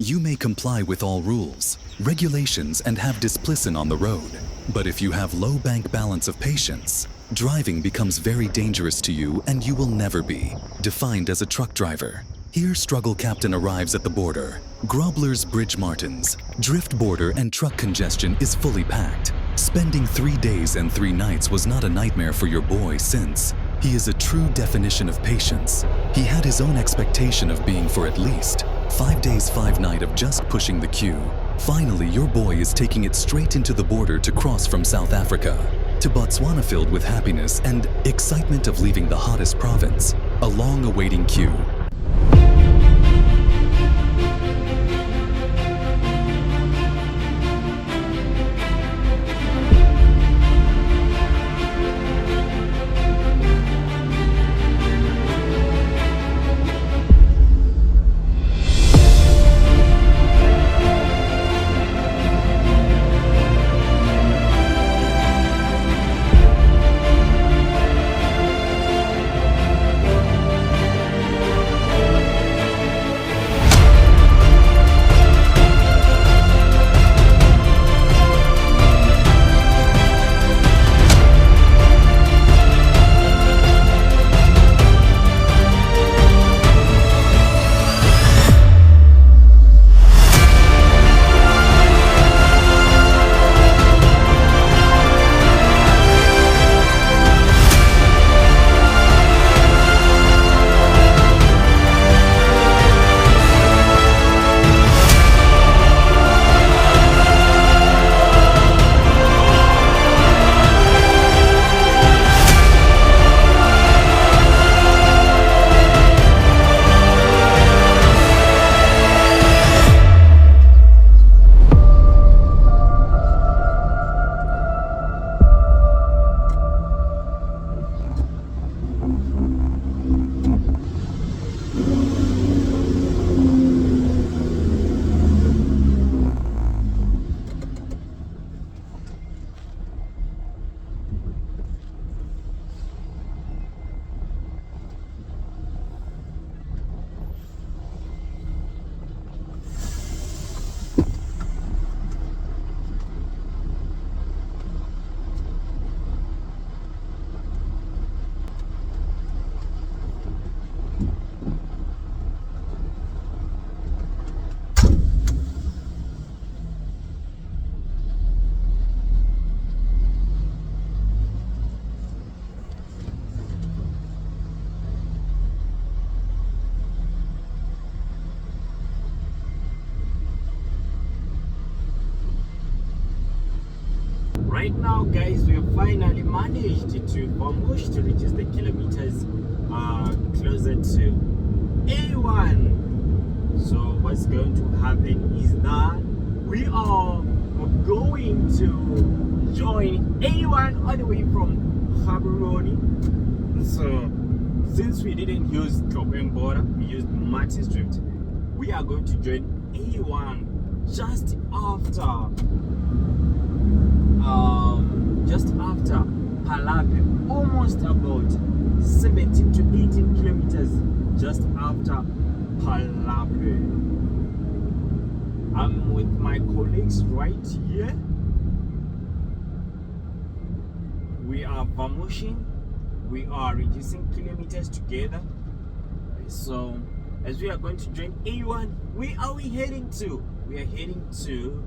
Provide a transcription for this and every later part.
You may comply with all rules, regulations, and have discipline on the road. But if you have low bank balance of patience, driving becomes very dangerous to you and you will never be defined as a truck driver. Here Struggle Captain arrives at the border. Grobler's Bridge Martins, drift border and truck congestion is fully packed. Spending 3 days and 3 nights was not a nightmare for your boy since he is a true definition of patience. He had his own expectation of being for at least 5 days, 5 nights of just pushing the queue. Finally, your boy is taking it straight into the border to cross from South Africa to Botswana, filled with happiness and excitement of leaving the hottest province. A long awaiting queue. Right now, guys, we have finally managed to almost register kilometers closer to A1. So what's going to happen is that we are going to join A1 all the way from Harare. So since we didn't use drop-in border, we used Martins Drift. We are going to join A1 just after Palape, almost about 17 to 18 kilometers just after Palape. I'm with my colleagues right here. We are vamoshing, we are reducing kilometers together. So as we are going to join A1, where are we heading to? We are heading to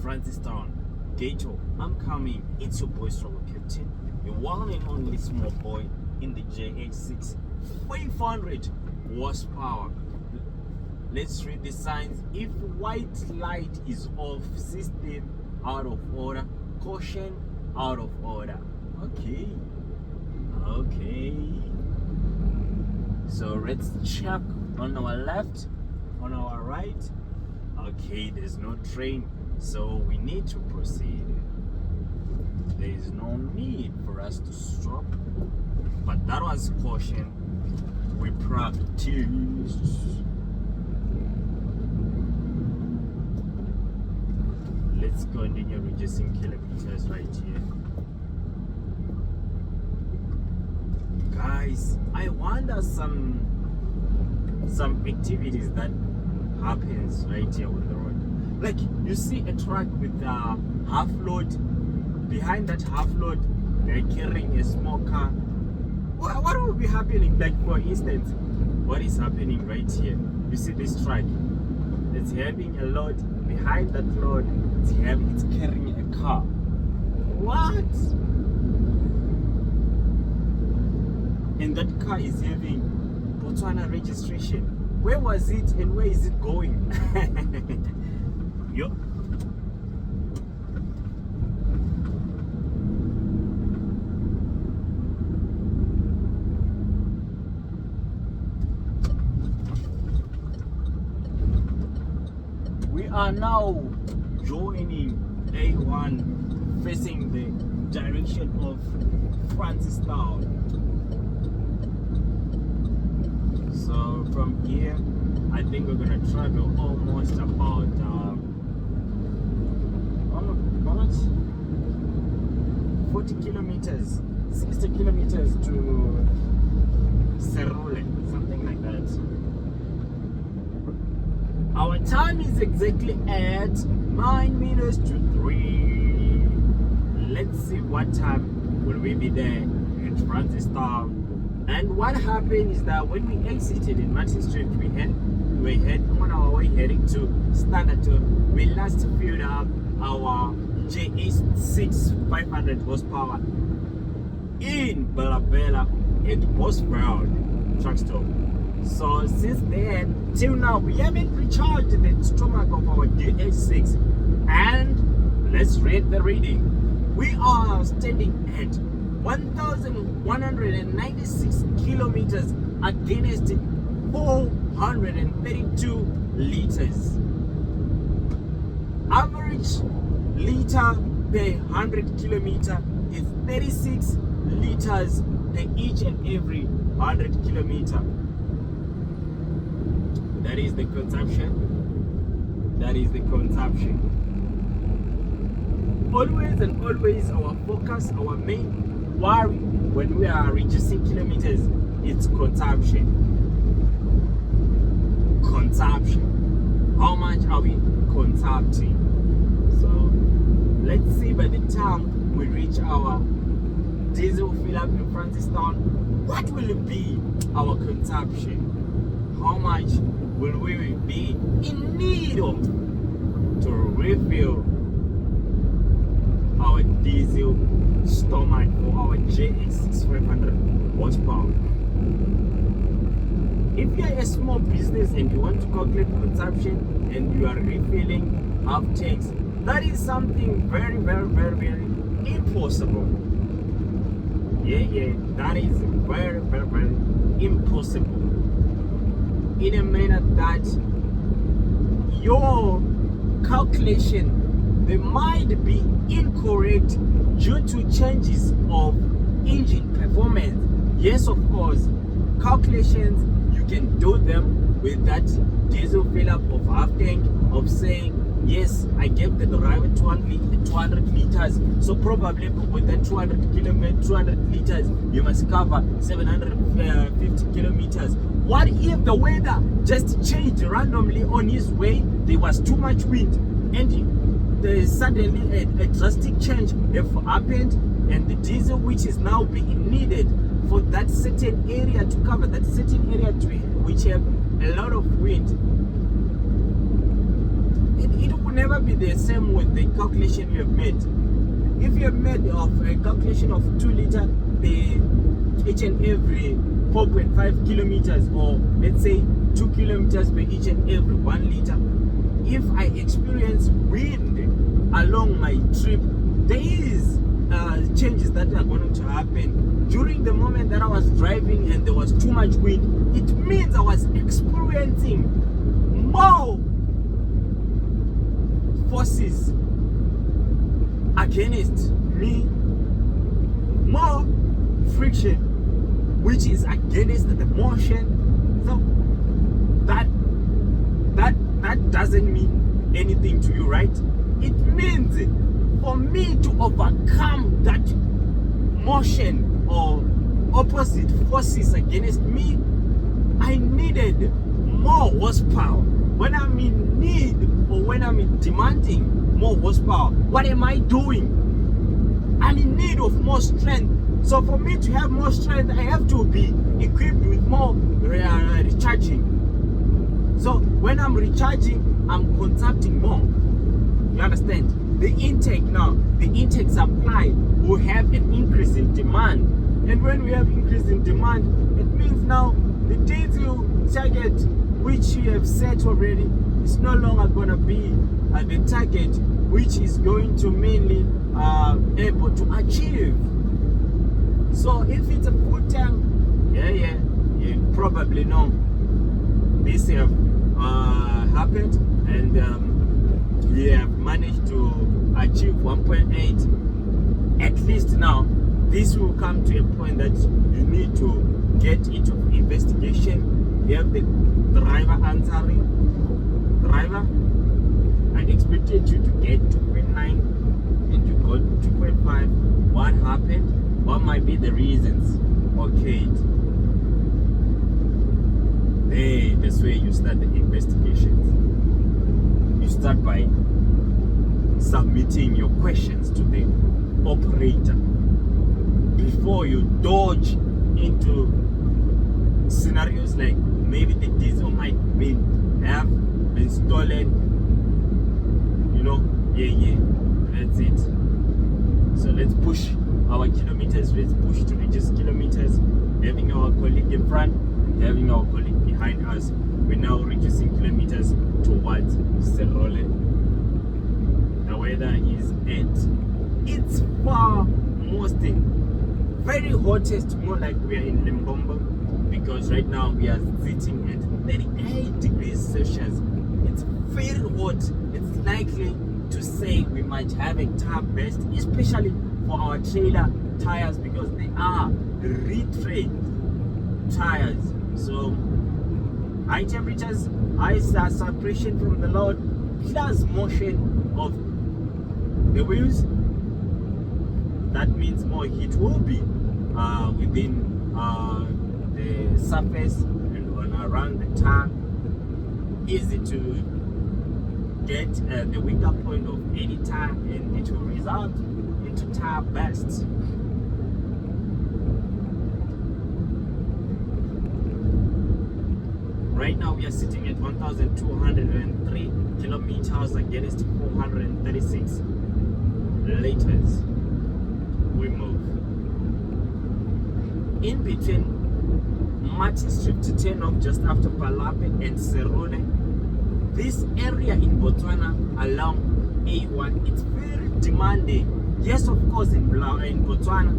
Francistown. Gato, I'm coming. It's your boy Struggle Captain, the one and only small boy in the JH6 500 horsepower. Let's read the signs. If white light is off, system out of order, caution out of order. Okay. So let's check on our left, on our right. Okay, there's no train, so we need to proceed. There is no need for us to stop, but that was caution. We practiced. Let's continue reducing kilometers right here. Guys, I wonder some activities that happens right here on the road. Like you see a truck with a half load. Behind that half load, they're carrying a small car. What will be happening? Like for instance, what is happening right here? You see this truck. It's having a load. Behind that load, it's carrying a car. What? And that car is having Botswana registration. Where was it and where is it going? Yo. We are now joining A1, facing the direction of Francistown. So from here, I think we're gonna travel almost about 40 kilometers, 60 kilometers to Serole, something like that. Our time is exactly at 9 minutes to 3. Let's see what time will we be there at Francistown. And what happened is that when we exited in Martin Street, we had on our way heading to Standard. We last filled up our JE6 500 horsepower in Bella at Boswell truck stop. So since then till now, we haven't recharged the stomach of our JE6. And let's read the reading. We are standing at 1,196 kilometers against 432 liters. Average liter per 100 kilometer is 36 liters per each and every 100 kilometer. That is the consumption. That is the consumption. Always and always our focus, our main worry when we are reducing kilometers, it's consumption. Consumption. How much are we consuming? So let's see by the time we reach our diesel fill up in Francistown, what will it be our consumption? How much will we be in need of to refill our diesel stomach for our JE6 500 horsepower? If you are a small business and you want to calculate consumption and you are refilling half tanks, that is something very, very, very, very impossible. Yeah, that is very, very, very impossible. In a manner that your calculation, they might be incorrect due to changes of engine performance. Yes, of course, calculations, you can do them with that diesel fill up of half tank, of saying, yes, I gave the driver 200 liters, so probably with that 200 liters, you must cover 750 kilometers. What if the weather just changed randomly on his way? There was too much wind, and suddenly a drastic change have happened, and the diesel which is now being needed for that certain area to cover that certain area which have a lot of wind, it will never be the same with the calculation you have made. If you have made of a calculation of 2 liters per each and every 4.5 kilometers, or let's say 2 kilometers per each and every 1 liter, if I experience wind along my trip, there is changes that are going to happen. During the moment that I was driving and there was too much wind, it means I was experiencing more forces against me, more friction which is against the motion. So that doesn't mean anything to you, right? It means for me to overcome that motion or opposite forces against me, I needed more horsepower. when I'm in need or when I'm demanding more horsepower, what am I doing? I'm in need of more strength. So for me to have more strength, I have to be equipped with more recharging. So when I'm recharging, I'm consuming more. You understand? The intake now, the intake supply will have an increase in demand. And when we have increase in demand, it means now the diesel target which you have set already is no longer going to be the target which is going to mainly able to achieve. So if it's a full tank, you probably know this have happened, and we have managed to achieve 1.8. At least now, this will come to a point that you need to get into investigation. You have the driver answering. Driver, I expected you to get 2.9 and you got 2.5. What happened? What might be the reasons? Okay. That's where you start the investigations. You start by submitting your questions to the operator before you dodge into scenarios like maybe the diesel might have been stolen. You know, that's it. So let's push our kilometers, let's push to reduce kilometers, having our colleague in front and having our colleague behind us. We're now reducing kilometers towards Serole. The weather is it's far mostly very hottest, more like we are in Limpopo, because right now we are sitting at 38 degrees Celsius. It's very hot. It's likely to say we might have a tire burst, especially for our trailer tires, because they are retread tires. So high temperatures, high separation from the load, plus motion of the wheels. That means more heat will be within the surface and on around the tire. Easy to get the weaker point of any tire, and it will result into tire bursts. Right now we are sitting at 1,203 kilometers against 436 liters. We move in between Martin Street to turn off just after Palape and Serone. This area in Botswana along A1, it's very demanding. Yes, of course, in Botswana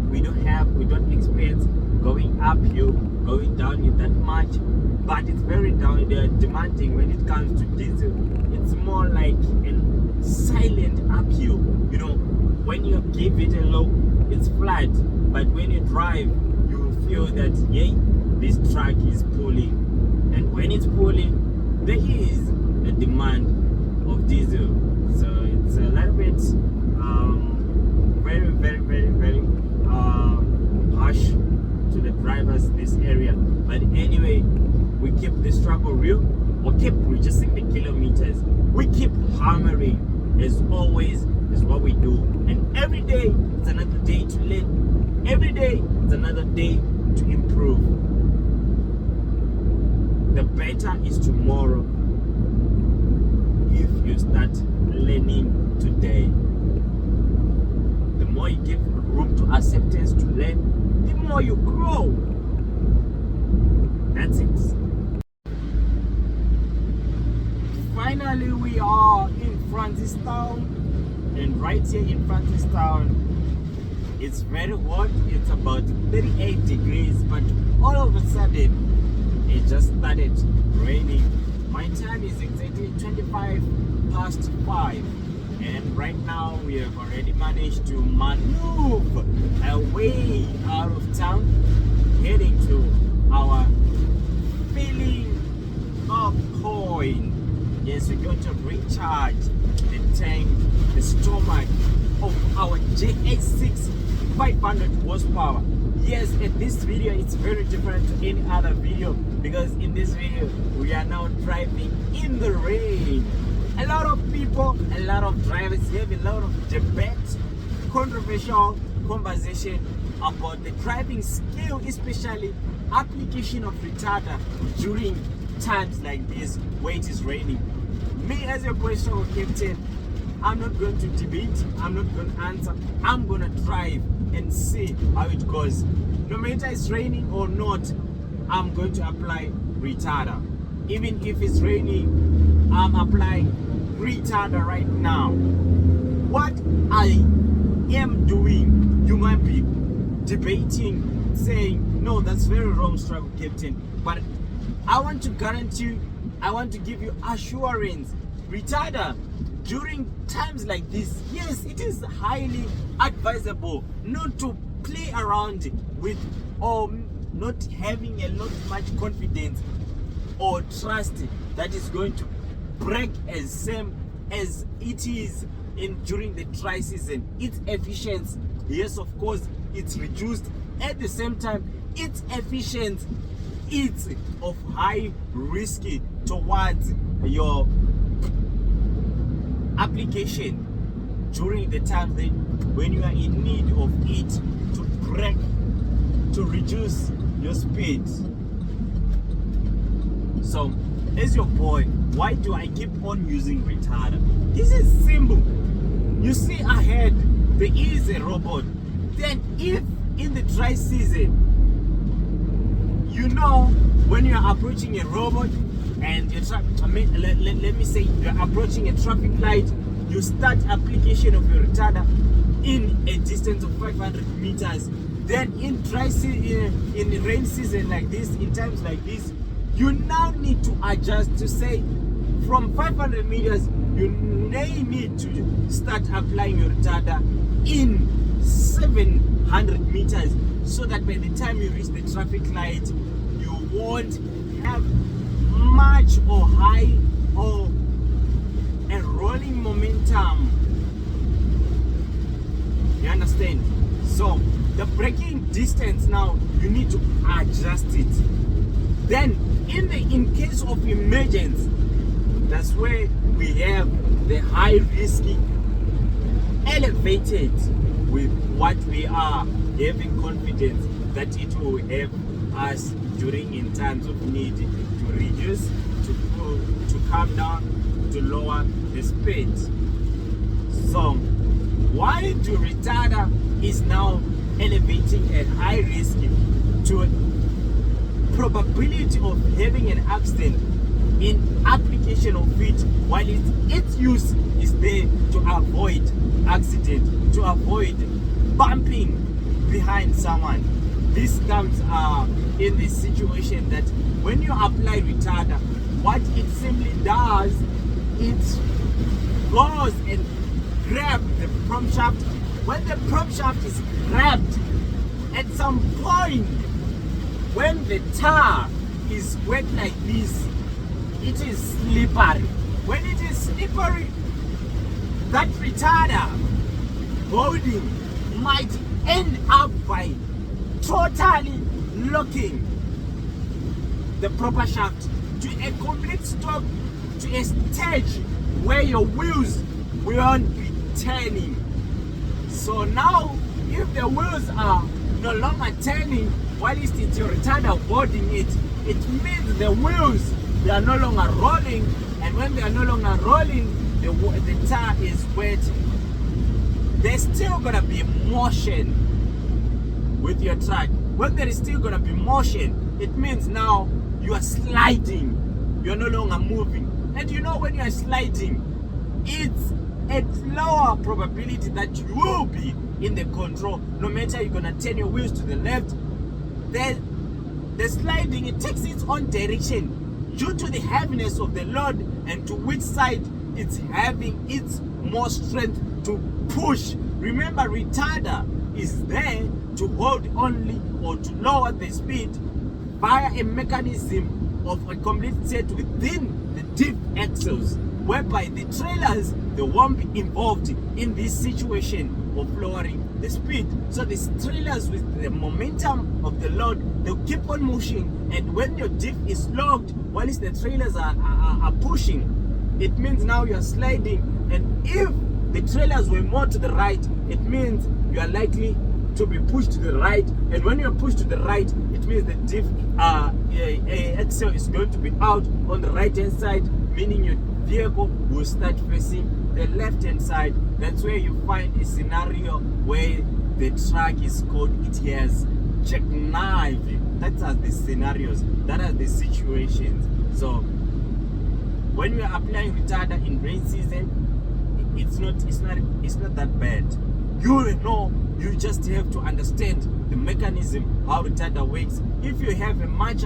we don't experience going uphill, going downhill that much, but it's very demanding when it comes to diesel. It's more like a silent uphill. You know, when you give it a look, it's flat, but when you drive, you feel that this truck is pulling, and when it's pulling, there is a demand of diesel. So it's a little bit very harsh to the drivers this area. But anyway, we keep the struggle real, we keep reducing the kilometers, we keep hammering as always is what we do. And every day it's another day to learn, every day it's another day to improve. The better is tomorrow if you start learning today. The more you give room to acceptance to learn, the more you grow. That's it. Finally, we are in Francistown, and right here in Francistown, it's very hot. It's about 38 degrees, but all of a sudden, it just started raining. My time is exactly 5:25, and right now we have already managed to maneuver away out of town, heading to our filling up point. Yes, we're going to recharge the tank, the stomach of our JH6 500 horsepower Yes, in this video it's very different to any other video, because in this video we are now driving in the rain. A lot of people, a lot of drivers have a lot of debate, controversial conversation about the driving skill, especially application of retarder during times like this where it is raining. Me as a question captain, I'm not going to debate, I'm not going to answer, I'm going to drive and see how it goes. No matter it's raining or not, I'm going to apply retarder. Even if it's raining, I'm applying retarder right now. What I am doing, you might be debating, saying, no, that's very wrong, struggle captain. But I want to guarantee, I want to give you assurance, retarder during times like this, yes, it is highly advisable not to play around with, or not having a lot much confidence or trust that is going to break as same as it is in during the dry season. Its efficiency, yes, of course, it's reduced. At the same time, its efficiency, it's of high risk towards your application during the time that when you are in need of it to break, to reduce your speed. So as your boy, why do I keep on using retarder? This is simple. You see ahead there is a robot. Then if in the dry season, you know, when you are approaching a robot and you're let me say you're approaching a traffic light, you start application of your retarder in a distance of 500 meters. Then in dry season, in the rain season like this, in times like this, you now need to adjust to say from 500 meters you may need to start applying your retarder in 700 meters, so that by the time you reach the traffic light you won't have much or high or a rolling momentum. You understand? So the braking distance now, you need to adjust it. Then in case of emergency, that's where we have the high risk elevated with what we are having confidence that it will help us during in times of need to reduce, to calm down, to lower the speed. So why do retarder is now elevating at high risk to a probability of having an accident in application of it, while its use is there to avoid accident, to avoid bumping behind someone. This comes in the situation that when you apply retarder, what it simply does, it goes and grabs the prompt shaft. When the prompt shaft is grabbed, at some point when the tar is wet like this, it is slippery. When it is slippery, that retarder holding might end up by totally locking the proper shaft to a complete stop, to a stage where your wheels won't be turning. So now if the wheels are no longer turning while it's your retarder holding it, it means the wheels, they are no longer rolling, and when they are no longer rolling, the tire is wet. There's still gonna be motion with your truck. When there is still gonna be motion, it means now you are sliding, you're no longer moving. And you know, when you are sliding, it's a lower probability that you will be in the control. No matter you're gonna turn your wheels to the left, the sliding, it takes its own direction due to the heaviness of the load and to which side it's having its more strength to push. Remember, retarder is there to hold only or to lower the speed via a mechanism of a complete set within the diff axles, whereby the trailers, they won't be involved in this situation of lowering the speed. So these trailers, with the momentum of the load, they'll keep on pushing, and when your diff is locked, whilst the trailers are pushing, it means now you're sliding. And if the trailers were more to the right, it means you are likely to be pushed to the right. And when you're pushed to the right, it means the diff axle is going to be out on the right hand side, meaning your vehicle will start facing the left hand side. That's where you find a scenario where the truck is called, it has jackknife. That are the scenarios, that are the situations. So when we are applying retarder in rain season, it's not that bad. You know, you just have to understand the mechanism, how retarder works. If you have a much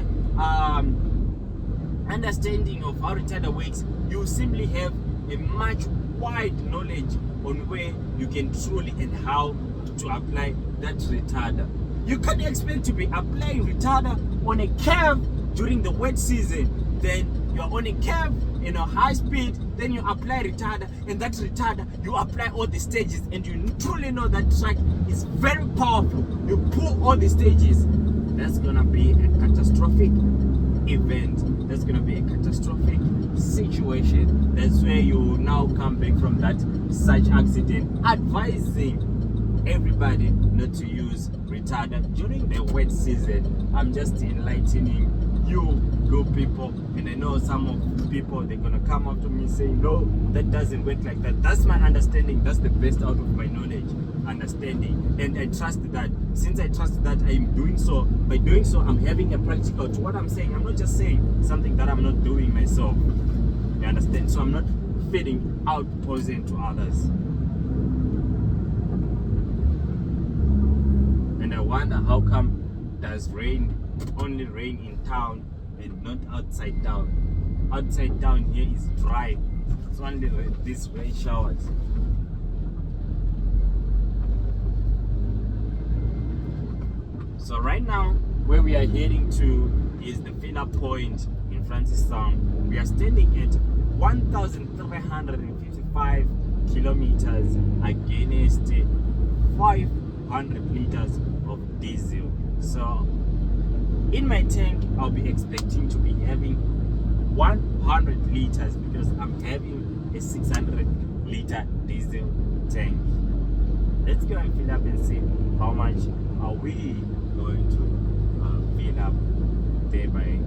understanding of how retarder works, you simply have a much wide knowledge on where you can truly and how to apply that retarder. You can't expect to be applying retarder on a curve during the wet season, then you're on a curve in a high speed, then you apply retarder, and that retarder you apply all the stages, and you truly know that track is very powerful. You pull all the stages, that's gonna be a catastrophic event. That's gonna be a catastrophic situation. That's where you now come back from that such accident, advising everybody not to use retarder during the wet season. I'm just enlightening you good people, and I know some of the people, they're gonna come up to me saying, no, that doesn't work like that. That's my understanding. That's the best out of my knowledge, understanding, and I trust that. Since I trust that, I'm doing so. By doing so, I'm having a practical to what I'm saying. I'm not just saying something that I'm not doing myself, you understand? So I'm not feeding out poison to others. And I wonder, how come does rain only rain in town and not outside town? Outside town here is dry. It's only these rain showers. So right now, where we are heading to is the fill-up point in Francistown. We are standing at 1,355 kilometers against 500 liters of diesel. So in my tank, I'll be expecting to be having 100 liters because I'm having a 600 liter diesel tank. Let's go and fill up and see how much are we going to fill up there by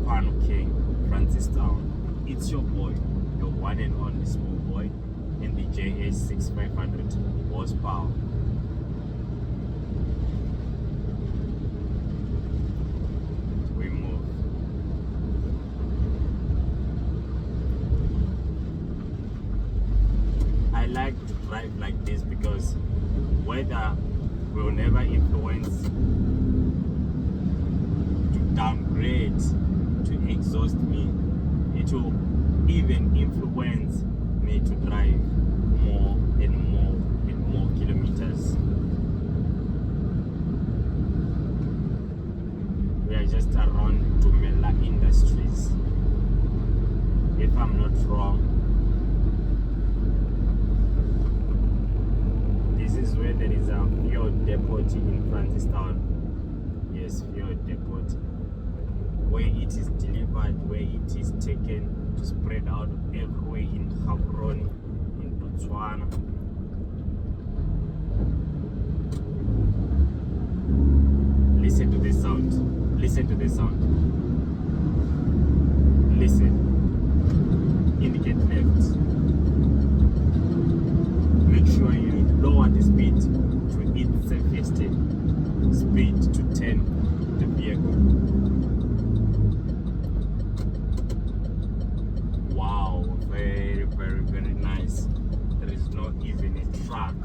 Kwano King, Francistown. It's your boy, your one and only small boy, in the JS6500 horsepower. I like to drive like this because weather will never influence to downgrade, to exhaust me. It will even influence me to drive more and more and more kilometers. We are just around Tumela Industries, if I'm not wrong. This is where there is a fuel depot in Francistown. Yes, fuel depot, where it is delivered, where it is taken to spread out everywhere in Harare, in Botswana. Listen to the sound. Listen to the sound. Listen. Indicate left. Make sure you lower the speed to its safest speed to turn the vehicle. Wow, very, very, very nice. There is not even a track.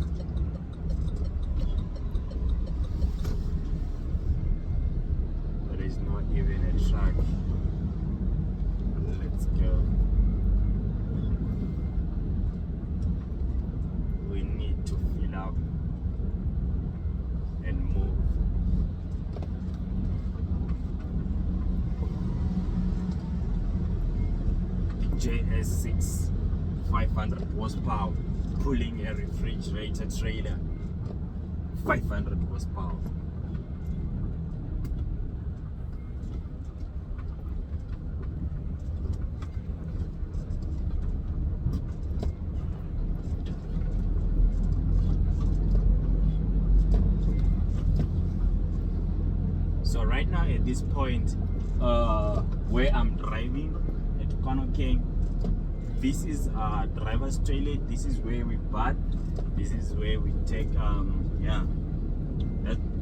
There is not even a track. Let's go. We need to fill up and move. JS6 500 horsepower pulling a refrigerator trailer. 500 horsepower. So right now at this point where I'm driving at Konokeng, this is driver's toilet. This is where we bath. This is where we take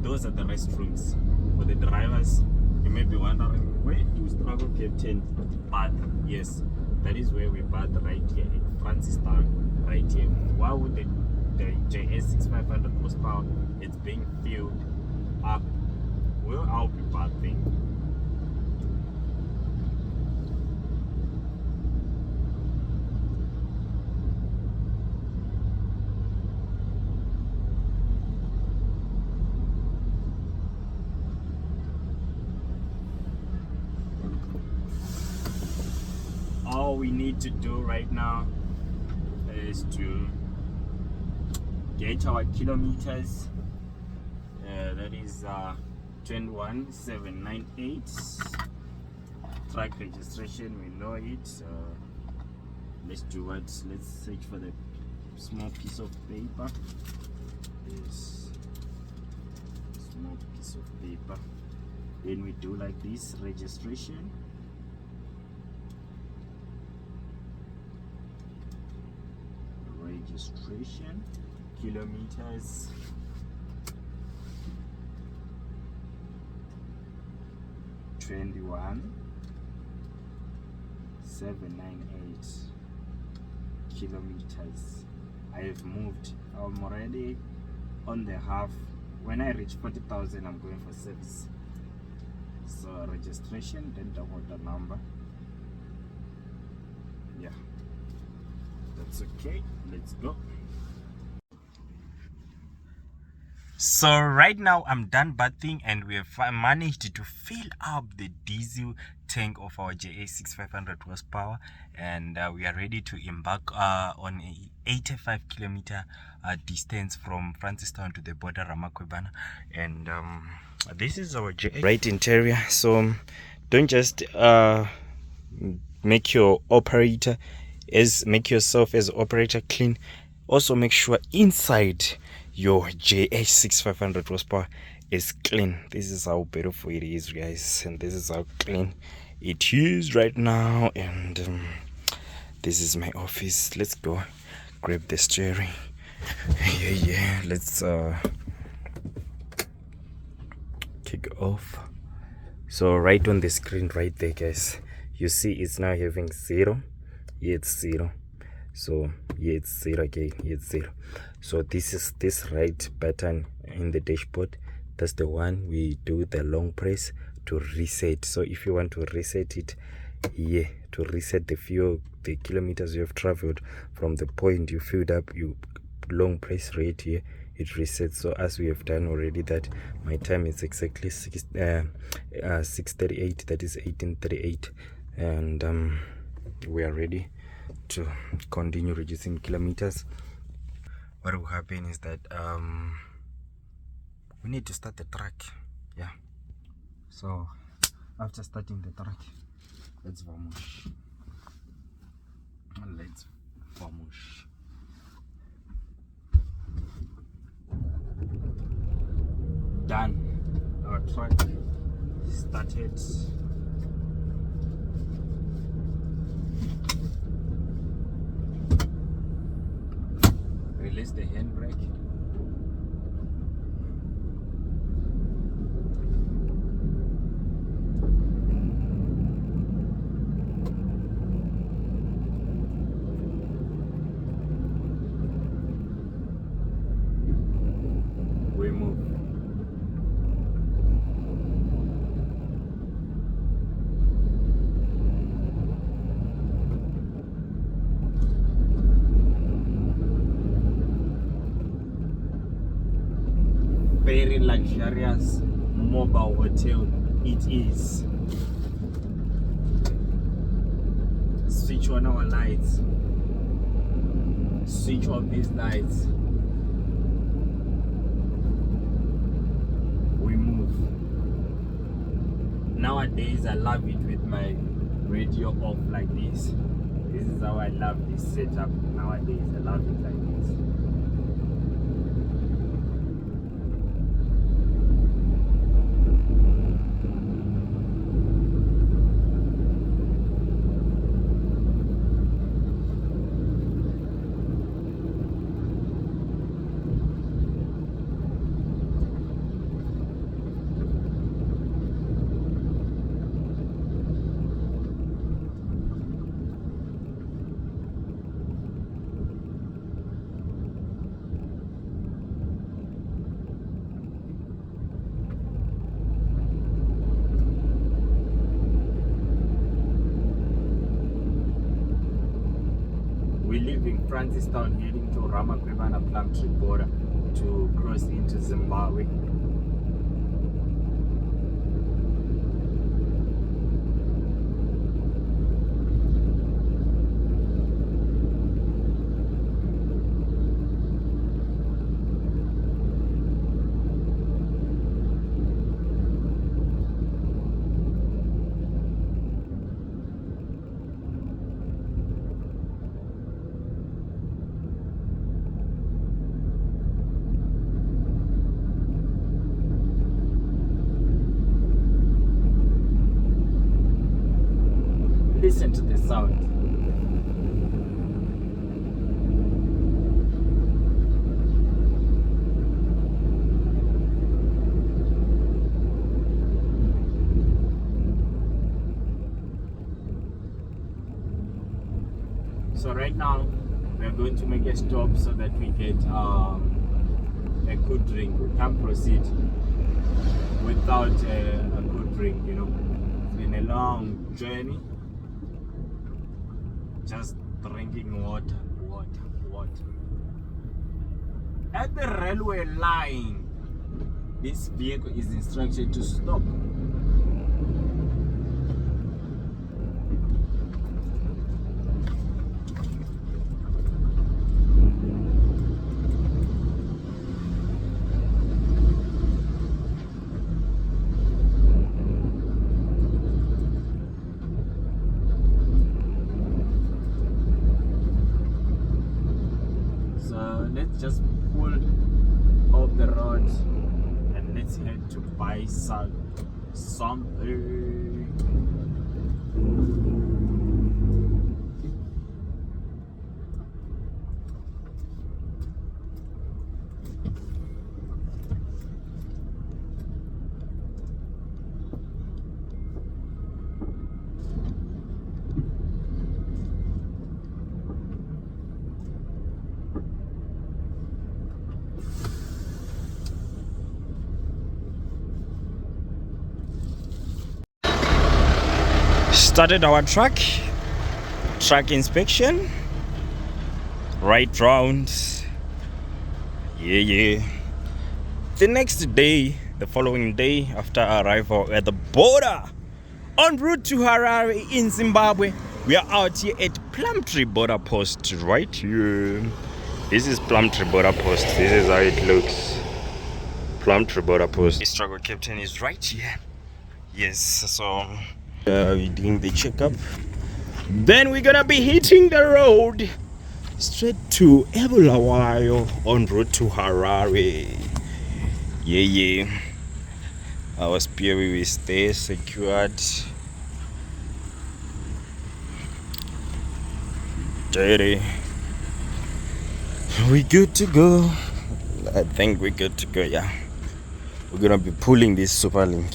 those are the restrooms for the drivers. You may be wondering, where do Struggle Captain bath? Yes, that is where we bath, right here in Francistown, right here. Why would the JS6 500 horsepower, it's being filled up? Well, I'll be bathing. All we need to do right now is to get our kilometers. That is 21798. Track registration, we know it. Let's do what? Let's search for the small piece of paper. Yes, small piece of paper. Then we do like this: registration. Registration, kilometers, $21,798 kilometers. I have moved. I'm already on the half. When I reach 40,000, I'm going for service. So registration, then double the number. Yeah. That's okay, let's go. So right now I'm done bathing and we have managed to fill up the diesel tank of our JS6 500 horsepower, and we are ready to embark on a 85 kilometer distance from Francistown to the border Ramakwebana. And this is our JS right interior. So don't just make your operator make yourself as operator clean, also make sure inside your JS6 500 horsepower is clean. This is how beautiful it is, guys, and this is how clean it is right now. And this is my office. Let's go grab the steering. Yeah, let's kick off. So right on the screen right there, guys, you see it's now having 0. Yeah, it's 0. So yeah, it's 0 again. Yeah, it's 0. So this is this right button in the dashboard. That's the one we do the long press to reset. So if you want to reset it, yeah, to reset the fuel, the kilometers you have traveled from the point you filled up, you long press right here, it resets. So as we have done already that, my time is exactly 6:38. That is 18:38, and we are ready to continue reducing kilometers. What will happen is that we need to start the truck. Yeah, so after starting the truck, let's vamos. Done. Our truck started. Release the handbrake. We move. Very luxurious mobile hotel it is. Switch on our lights, switch off these lights, we move. Nowadays I love it with my radio off like this. This is how I love this setup nowadays. I love it like this. We're leaving Francistown heading to Ramakwebana Plum Tree border to cross into Zimbabwe. Listen to the sound. So right now we are going to make a stop so that we get a good drink. We can't proceed without a good drink, you know. It's been a long journey. Just drinking water. At the railway line, this vehicle is instructed to stop. Let's just pull off the road and let's head to buy something. Started our truck inspection, right round. The next day, the following day after our arrival at the border en route to Harare in Zimbabwe, we are out here at Plumtree border post right here. This is Plumtree border post. This is how it looks. Plumtree border post. The struggle captain is right here. Yes, so we're doing the checkup. Then we're gonna be hitting the road straight to Ebulawayo en route to Harare. Our spear will stay secured. Dirty. We good to go. I think we're good to go. Yeah, we're gonna be pulling this super link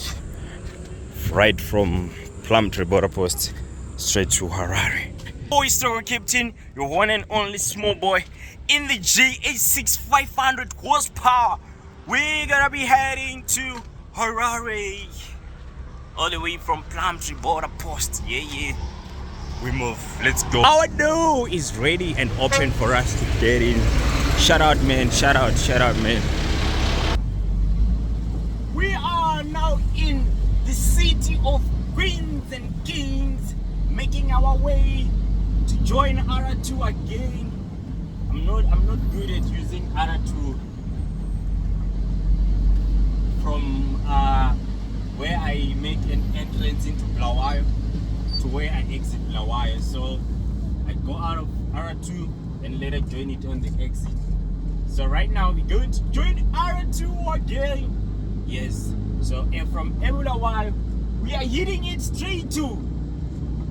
right from Plumtree border post straight to Harare. Boy, Struggle Captain, your one and only small boy in the GA6 500 horsepower. We're gonna be heading to Harare, all the way from Plumtree border post. We move. Let's go. Our door is ready and open for us to get in. Shout out, man. Shout out, man. We are now in the city of Queens and Kings, making our way to join R2 again. I'm not good at using R2 from where I make an entrance into Bulawayo to where I exit Bulawayo. So I go out of R2 and later join it on the exit. So right now we're going to join R2 again. Yes. So and from Bulawayo we are hitting it straight to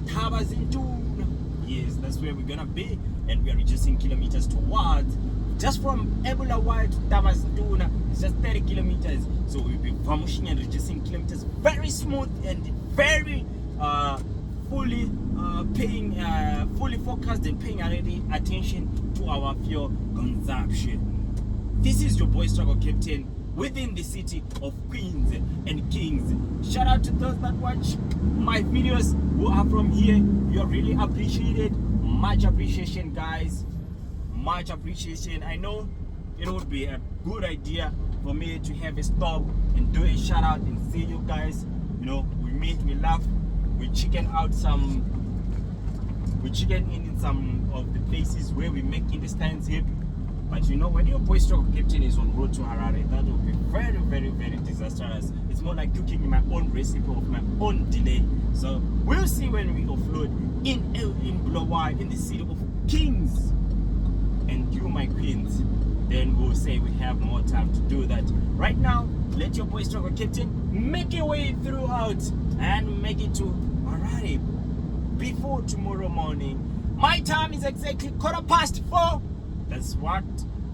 Tabazintuna. Yes, that's where we're gonna be, and we are reducing kilometers towards. Just from Bulawayo to Tabazintuna, it's just 30 kilometers. So we'll be vamoshing and reducing kilometers very smooth and very fully fully focused and paying already attention to our fuel consumption. This is your boy Struggle Captain within the city of Queens and Kings. Shout out to those that watch my videos who are from here. You are really appreciated. Much appreciation, guys. Much appreciation. I know it would be a good idea for me to have a stop and do a shout out and see you guys. You know, we meet, we laugh, we chicken in some of the places where we make the stands here. But you know, when your boy Struggle Captain is on road to Harare, that will be very, very, very disastrous. It's more like cooking my own recipe of my own delay. So we'll see when we offload in Bulawayo, in the city of Kings, and you, my queens. Then we'll say we have more time to do that. Right now, let your boy Struggle Captain make a way throughout and make it to Harare before tomorrow morning. My time is exactly 4:15. That's what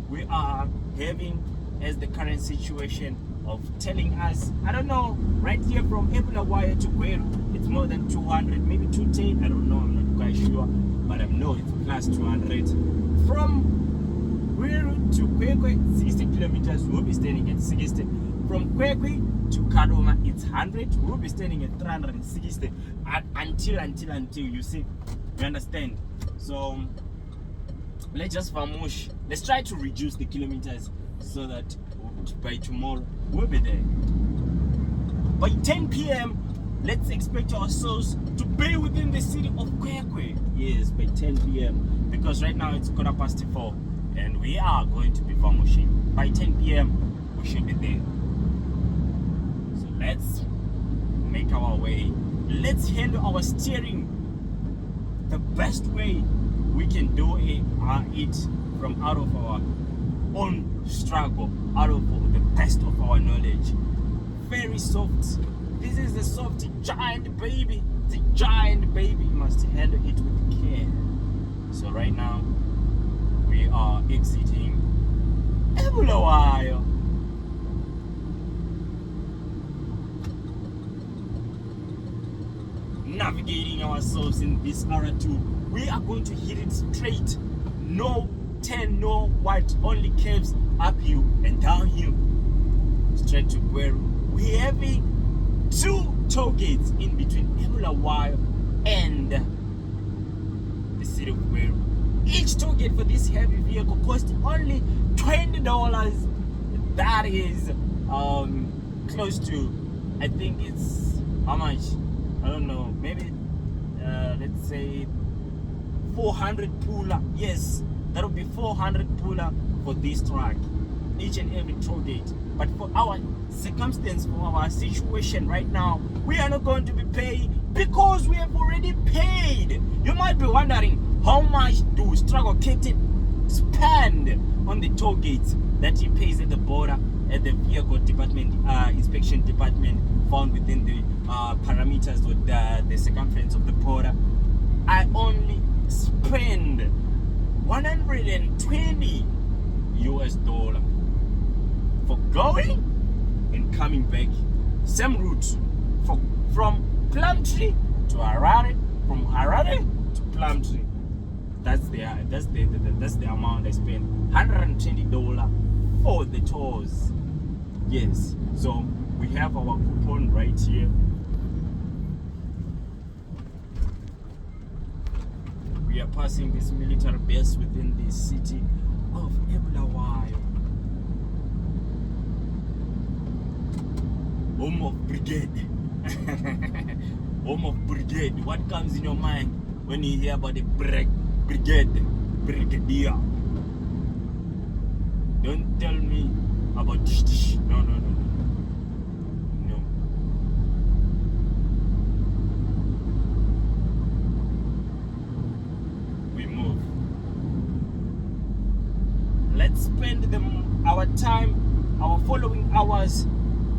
we are having as the current situation of telling us, I don't know, right here from Bulawayo to Gweru, it's more than 200, maybe 210, I don't know, I'm not quite sure, but I know it's plus 200. From Gweru to Kwekwe, 60 kilometers, we'll be standing at 60. From Kwekwe to Kadoma, it's 100, we'll be standing at 360 until you see, you understand? So let's just vamosh. Let's try to reduce the kilometers so that by tomorrow we'll be there. By 10 p.m. let's expect ourselves to be within the city of Kwekwe. Yes, by 10 p.m. because right now it's 4:15 and we are going to be vamoshing. By 10 p.m. we should be there. So let's make our way. Let's handle our steering the best way we can do it from out of our own struggle, out of the best of our knowledge. Very soft. This is a soft giant baby. It's a giant baby. You must handle it with care. So right now we are exiting Bulawayo. Navigating ourselves in this R2. We are going to hit it straight. No turn, no white, only curves uphill and downhill. Straight to Gweru. We're having 2 toll gates in between Bulawayo and the city of Gweru. Each toll gate for this heavy vehicle costs only $20. That is close to, I think it's how much? I don't know, maybe let's say 400 puller. Yes, that would be 400 puller for this truck, each and every toll gate. But for our circumstance, for our situation right now, we are not going to be paying because we have already paid. You might be wondering, how much do Struggle Captain spend on the toll gates that he pays at the border, at the vehicle department, inspection department, found within the parameters or the circumference of the border? I only spend $120 for going and coming back. Same route from Plumtree to Harare, from Harare to Plumtree. That's the amount I spend. $120 for the tolls. Yes. So we have our coupon right here. We are passing this military base within the city of Bulawayo. Home of brigade. Home of brigade. What comes in your mind when you hear about the Brigadier. Don't tell me about dish. No. We move. Let's spend our time, our following hours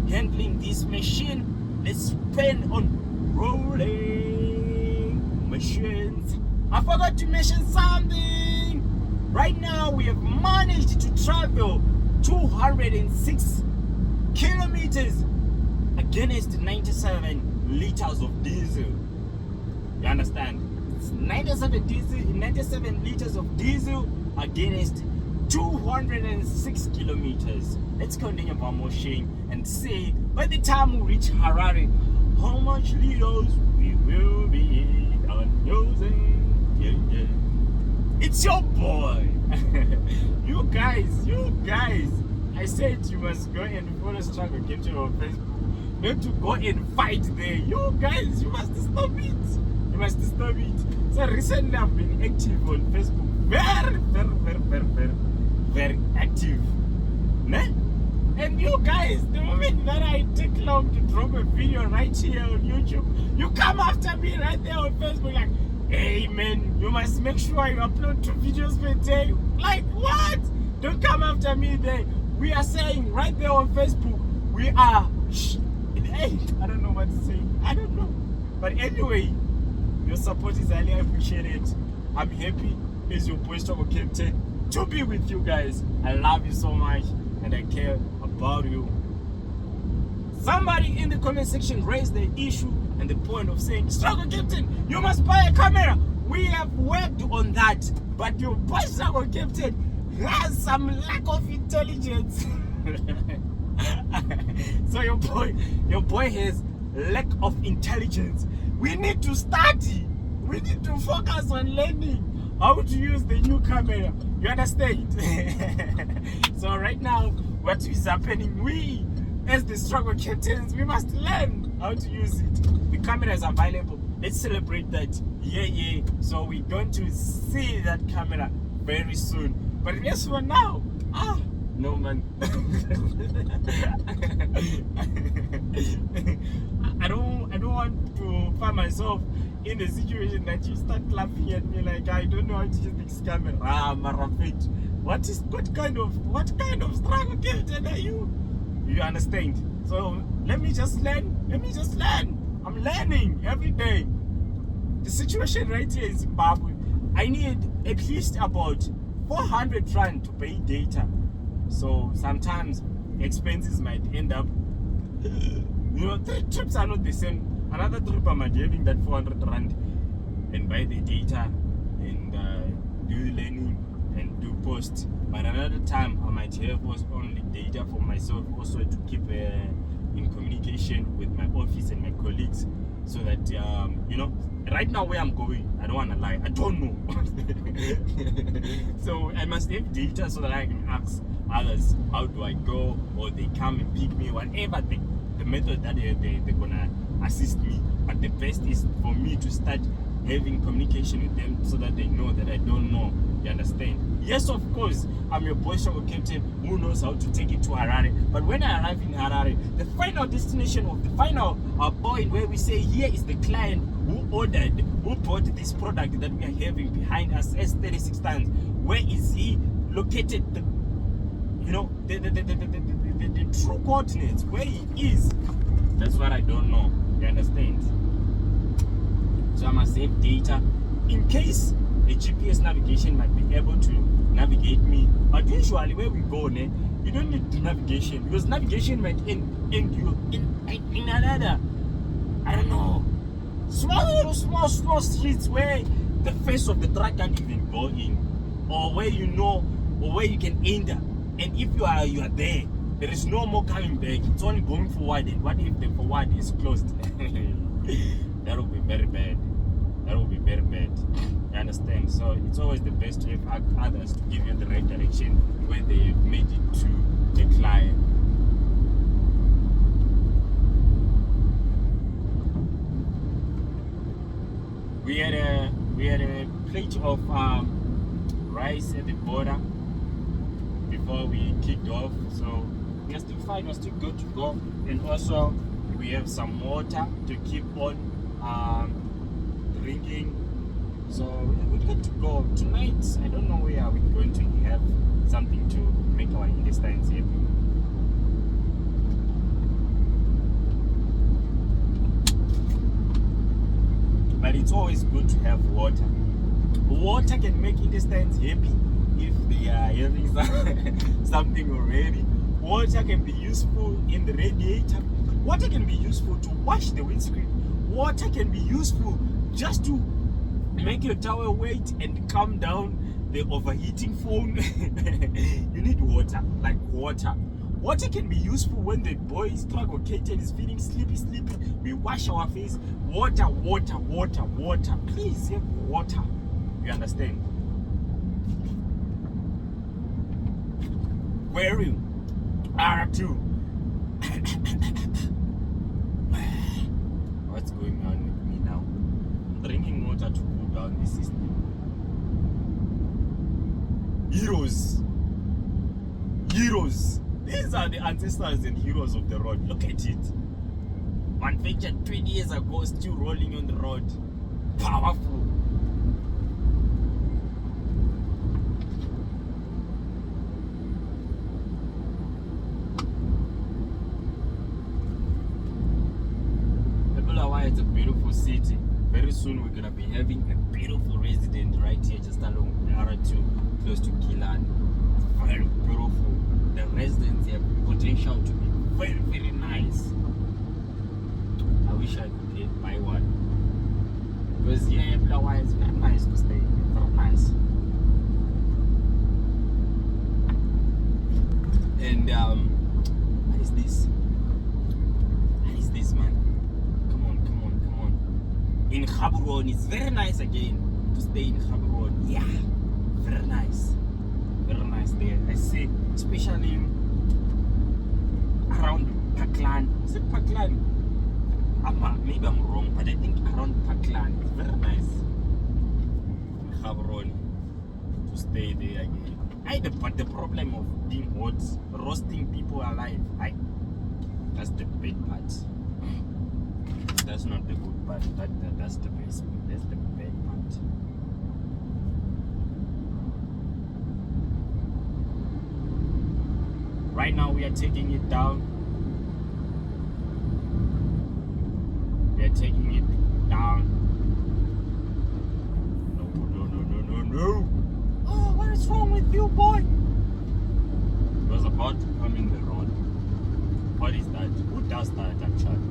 handling this machine. Let's spend on rolling machines. I forgot to mention something. Right now we have managed to travel 206 kilometers against 97 liters of diesel. You understand? It's 97 liters of diesel against 206 kilometers. Let's continue our motion and see by the time we reach Harare how much liters we will be using. Yeah. It's your boy. You guys. I said you must go and follow Struggle Captain on Facebook. Not to go and fight there. You guys, you must stop it. So recently I've been active on Facebook. Very active. Ne? And you guys, the moment that I take long to drop a video right here on YouTube, you come after me right there on Facebook like, hey man, you must make sure you upload 2 videos per day. Like what? Don't come after me there. We are saying right there on Facebook, we are hey, I don't know what to say. I don't know. But anyway, your support is highly appreciated. I'm happy as your boy Struggle Captain to be with you guys. I love you so much and I care about you. Somebody in the comment section raised the issue and the point of saying, Struggle Captain, you must buy a camera. We have worked on that, but your boy Struggle Captain has some lack of intelligence. So your boy has lack of intelligence. We need to study. We need to focus on learning how to use the new camera. You understand? So right now, what is happening? We, as the Struggle Captains, we must learn how to use it. The camera is available. Let's celebrate that. Yeah. So we're going to see that camera very soon. But yes, for now, no man. I don't want to find myself in the situation that you start laughing at me like I don't know how to use this camera. Marafet. What kind of Struggle Captain are you? You understand? So let me just learn. I'm learning every day. The situation right here in Zimbabwe, I need at least about 400 rand to pay data. So sometimes expenses might end up, 3 trips are not the same. Another trip I might be having that 400 rand and buy the data and do the learning and do post. But another time I might have only data for myself also to keep in communication with my office and my colleagues, so that right now where I'm going, I don't want to lie, I don't know. So I must have data so that I can ask others how do I go, or they come and pick me, whatever the method that they're gonna assist me. But the best is for me to start having communication with them so that they know that I don't know. You understand? Yes, of course, I'm your boy Struggle Captain who knows how to take it to Harare. But when I arrive in Harare, the final destination of the final point where we say here is the client who bought this product that we are having behind us as 36 tons. Where is he located? The true coordinates, where he is. That's what I don't know. You understand? So I must have data in case a GPS navigation might be able to navigate me. But usually where we go, you don't need the navigation, because navigation might end you in another, I don't know, small streets where the face of the truck can't even go in, or where or where you can enter. And if you are there is no more coming back. It's only going forward. And what if the forward is closed? That will be very bad. You understand? So it's always the best to have others to give you the right direction where they have made it to the client. We had a plate of rice at the border before we kicked off, so we are still fine, we're still good to go. And also we have some water to keep on drinking, so we're good to go. Tonight, I don't know where we're going to have something to make our intestines happy. But it's always good to have water. Water can make intestines happy if they are having something already. Water can be useful in the radiator. Water can be useful to wash the windscreen. Water can be useful just to make your towel wet and calm down the overheating phone. You need water, like water. Water can be useful when the boy is troglodyte is feeling sleepy. We wash our face. Water. Please have water. You understand? Gweru, R2. What's going on with me now? I'm drinking water to cool down the system. Heroes. These are the ancestors and heroes of the road. Look at it. Manufactured 20 years ago, still rolling on the road. Powerful. It's a beautiful city. Very soon we're gonna be having a beautiful resident right here just along R2, close to Kilan. It's very beautiful. The residents have potential to be very nice. I wish I could buy one. Because here Blawa is very nice to stay. Very nice. And what is this? What is this, man? In Harare, it's very nice again to stay in Harare. Yeah, very nice there. I see, especially around Paklan. Is it Paklan? Maybe I'm wrong, but I think around Paklan it's very nice in Harare to stay there again. But the problem of being hot, roasting people alive, that's the bad part. That's not the good part. That's the best. That's the bad part. Right now we are taking it down. No. Oh, what is wrong with you, boy? It was about to come in the road. What is that? Who does that actually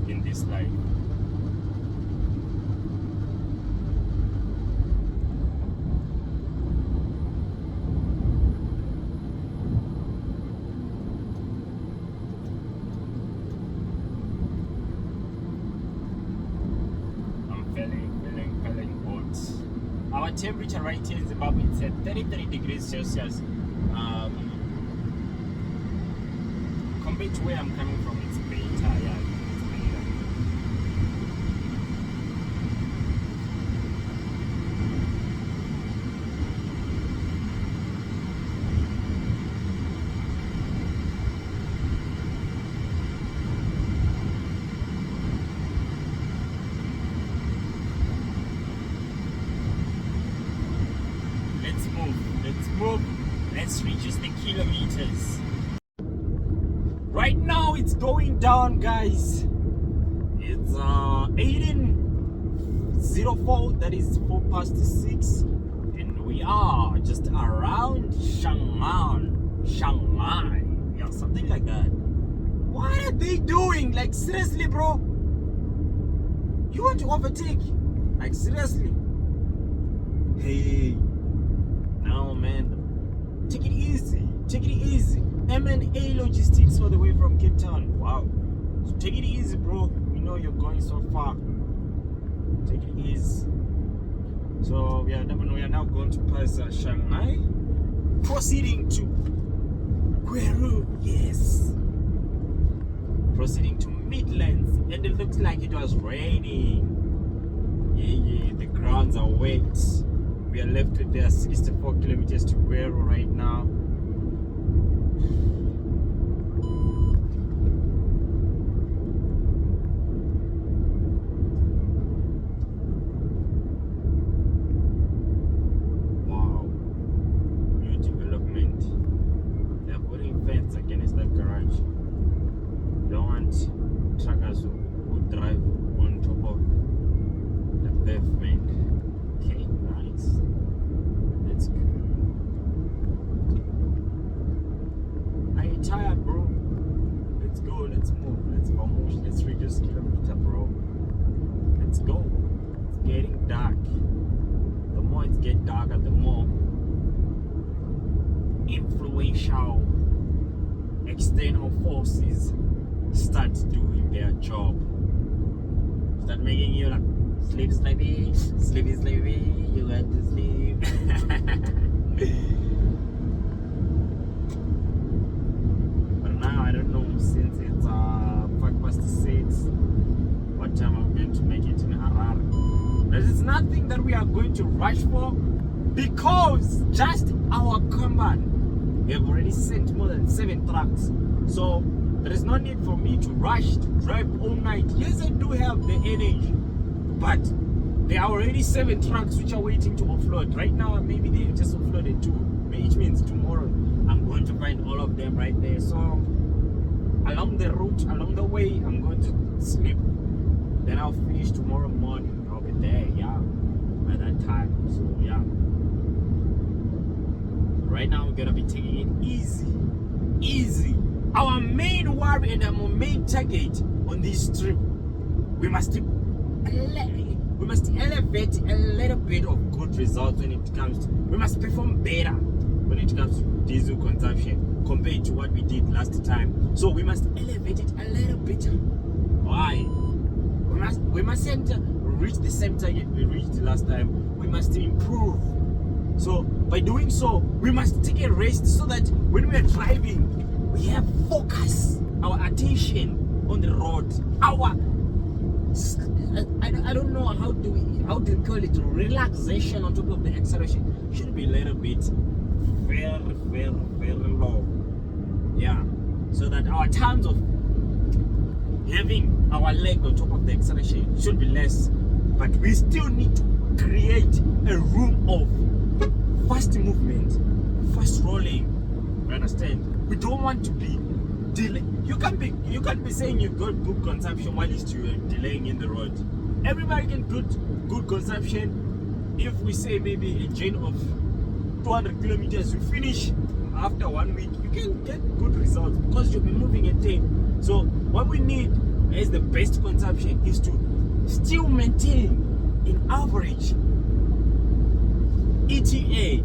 in this life? Our temperature right here in Zimbabwe is at 33 degrees Celsius. Compared to where I'm coming from, it's better. Yeah, it's better. Let's reduce the kilometers. Right now it's going down, guys. It's 18:04, that is 6:04, and we are just around Shanghai, yeah, something like that. What are they doing? Like, seriously, bro? You want to overtake? Like, seriously? Hey, no, man. Take it easy. M&A Logistics all the way from Cape Town. Wow. So take it easy, bro. We know you're going so far. Take it easy. So we are now going to pass Shanghai, proceeding to Gweru. Yes. Proceeding to Midlands, and it looks like it was raining. Yeah. The grounds are wet. We are left with 64 kilometers to Gweru right now. Wow, new development. They are putting fence against that garage. Don't want truckers who drive on top of the pavement. Okay, nice. That's good. Are you tired, bro? Let's go, let's move, let's vamos, let's reduce kilometer, bro. Let's go. It's getting dark. The more it gets darker, the more influential external forces start doing their job. Start making you like sleepy, you got to sleep. But now I don't know, since it's 6:05, what time I'm going to make it in Harare. There is nothing that we are going to rush for, because just our company have already sent more than 7 trucks. So there is no need for me to rush to drive all night. Yes, I do have the energy, but there are already 7 trucks which are waiting to offload. Right now, maybe they have just offloaded 2, which means tomorrow I'm going to find all of them right there. So along the route, along the way, I'm going to sleep. Then I'll finish tomorrow morning. I'll be there, yeah, by that time. So yeah. Right now we're gonna be taking it easy. Our main worry and our main target on this trip, we must elevate a little bit of good results when it comes to, we must perform better when it comes to diesel consumption compared to what we did last time. So we must elevate it a little bit. Why? We mustn't reach the same target we reached last time. We must improve. So by doing so, we must take a rest so that when we are driving, we have focus, our attention on the road. Our I don't know how do we call it, relaxation on top of the acceleration should be a little bit very low. Yeah. So that our times of having our leg on top of the acceleration should be less. But we still need to create a room of fast movement, fast rolling. You understand? We don't want to be delayed. You can't be saying you've got good consumption while you're delaying in the road. Everybody can do good consumption. If we say maybe a journey of 200 kilometers, you finish after 1 week, you can get good results because you'll be moving at 10. So what we need as the best consumption is to still maintain an average ETA,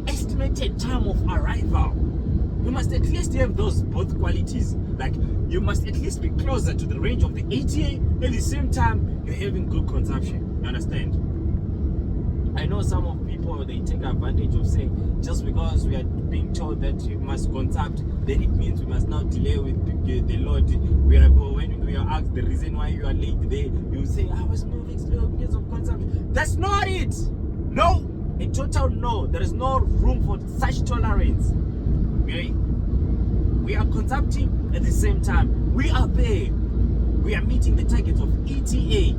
estimated time of arrival. You must at least have those both qualities. Like, you must at least be closer to the range of the ETA, at the same time you're having good consumption. You understand? I know some of people, they take advantage of saying just because we are being told that we must consume, then it means we must now delay with the load. When we are asked the reason why you are late, you say I was moving slow because of consumption. That's not it. No, a total no. There is no room for such tolerance. Okay? We are consuming at the same time. We are there. We are meeting the targets of ETA.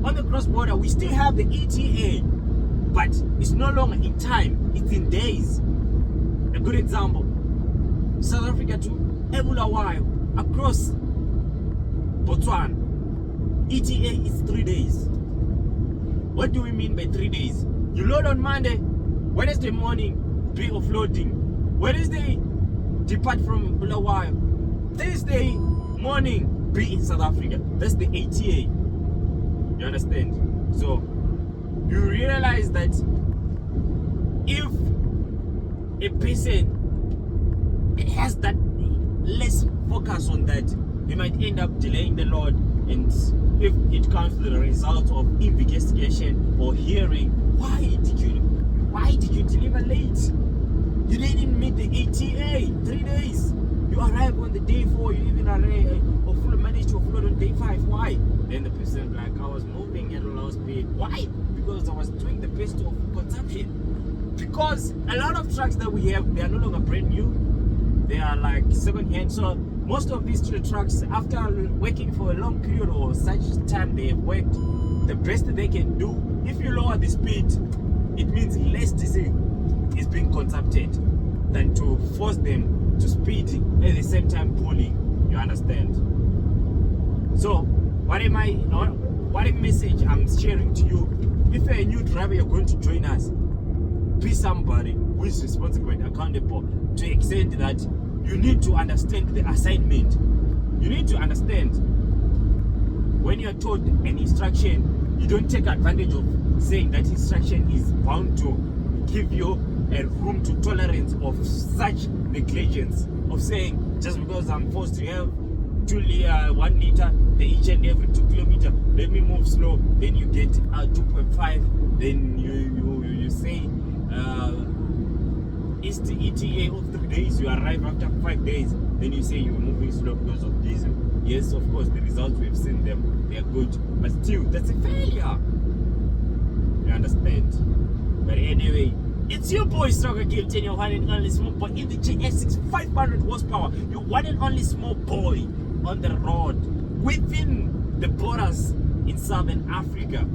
On the cross border, we still have the ETA, but it's no longer in time, it's in days. A good example, South Africa to Bulawayo across Botswana, ETA is 3 days. What do we mean by 3 days? You load on Monday, Wednesday morning, be offloading. Wednesday, depart from Bulawayo. Thursday morning, be in South Africa. That's the ETA. You understand? So you realize that if a person has that less focus on that, he might end up delaying the load. And if it comes to the result of investigation or hearing, why did you deliver late? You didn't meet the ETA. 3 days. You arrive on the day 4. You even arrive or manage to offload on day 5. Why? Then the person like, I was moving at a low speed. Why? because I was doing the best of consumption. Because a lot of trucks that we have, they are no longer brand new. They are like second hand. So most of these trucks, after working for a long period or such time they have worked, the best they can do, if you lower the speed, it means less diesel is being consumpted than to force them to speed at the same time pulling. You understand? So what message I'm sharing to you? If you're a new driver, you're going to join us, be somebody who is responsible and accountable to the extent that you need to understand the assignment. You need to understand when you're told an instruction, you don't take advantage of saying that instruction is bound to give you a room to tolerance of such negligence, of saying just because I'm forced to have 1 liter each and every 2 kilometers, let me move slow, then you get 2.5, then you say it's the ETA of 3 days, you arrive after 5 days, then you say you're moving slow because of diesel. Yes, of course, the results we've seen them, they are good, but still, that's a failure. You understand? But anyway, it's your boy Struggle Game 10, your one and only small boy in the JS6 500 horsepower, your one and only small boy on the road within the borders in Southern Africa,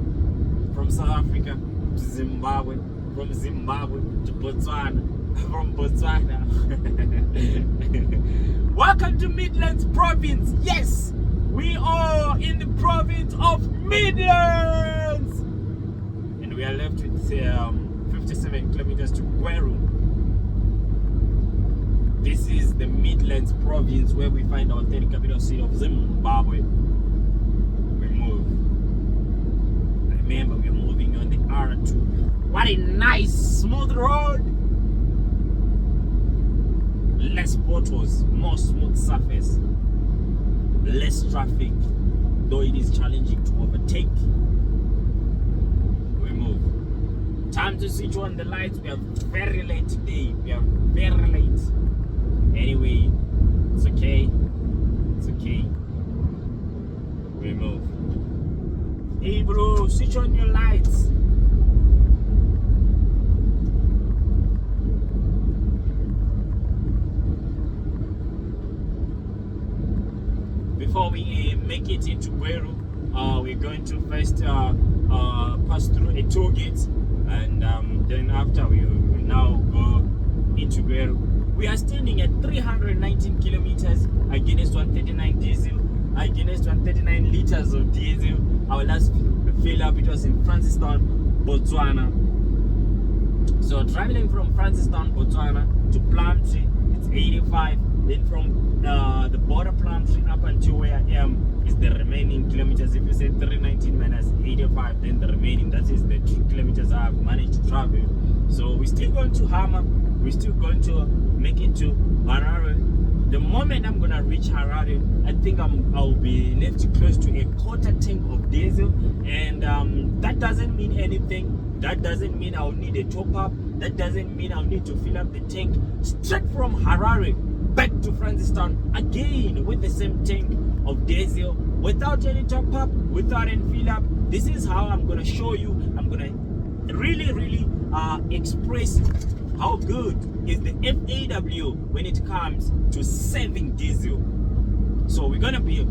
from South Africa to Zimbabwe, from Zimbabwe to Botswana, from Botswana. Welcome to Midlands Province. Yes, we are in the province of Midlands, and we are left with 57 kilometers to Gweru. This is the Midlands Province where we find our third capital city of Zimbabwe. We move. Remember, we're moving on the R2. What a nice smooth road. Less potholes, more smooth surface, less traffic, though it is challenging to overtake. We move. Time to switch on the lights. We are very late today. We are very late. Anyway, it's okay. It's okay. We move. Hey bro, switch on your lights. Before we make it into Gweru, we're going to first pass through a toll gate, and then after we will now go into Gweru. We are standing at 319 kilometers against 139 diesel, against 139 liters of diesel. Our last fill up, it was in Francistown, Botswana. So traveling from Francistown, Botswana to Plumtree, it's 85. Then from the border Plumtree up until where I am is the remaining kilometers. If you say 319 minus 85, then the remaining, that is the 2 kilometers I have managed to travel. So we're still going to Hammer. We're still going to make it to Harare. The moment I'm gonna reach Harare, I think I'll be left close to a quarter tank of diesel, and that doesn't mean anything. That doesn't mean I'll need a top up. That doesn't mean I'll need to fill up the tank. Straight from Harare back to Francistown again with the same tank of diesel, without any top up, without any fill up. This is how I'm gonna show you. I'm gonna really express how good is the FAW when it comes to saving diesel. So we're gonna be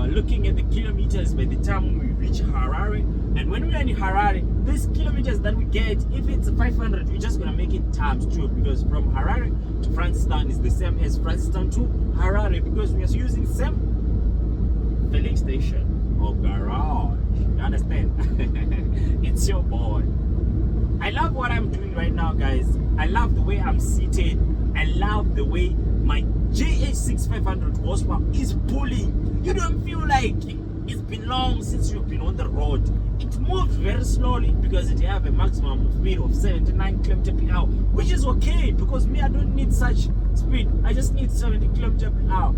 looking at the kilometers by the time we reach Harare, and when we're in Harare, these kilometers that we get, if it's 500, we're just gonna make it times 2, because from Harare to Francistown is the same as Francistown to Harare, because we are using same filling station or garage. You understand? It's your boy. I love what I'm doing right now, guys. I love the way I'm seated. I love the way my JH6 500 horsepower is pulling. You don't feel like it's been long since you've been on the road. It moves very slowly because it have a maximum speed of 79 km/h, which is okay because me, I don't need such speed. I just need 70 km/h.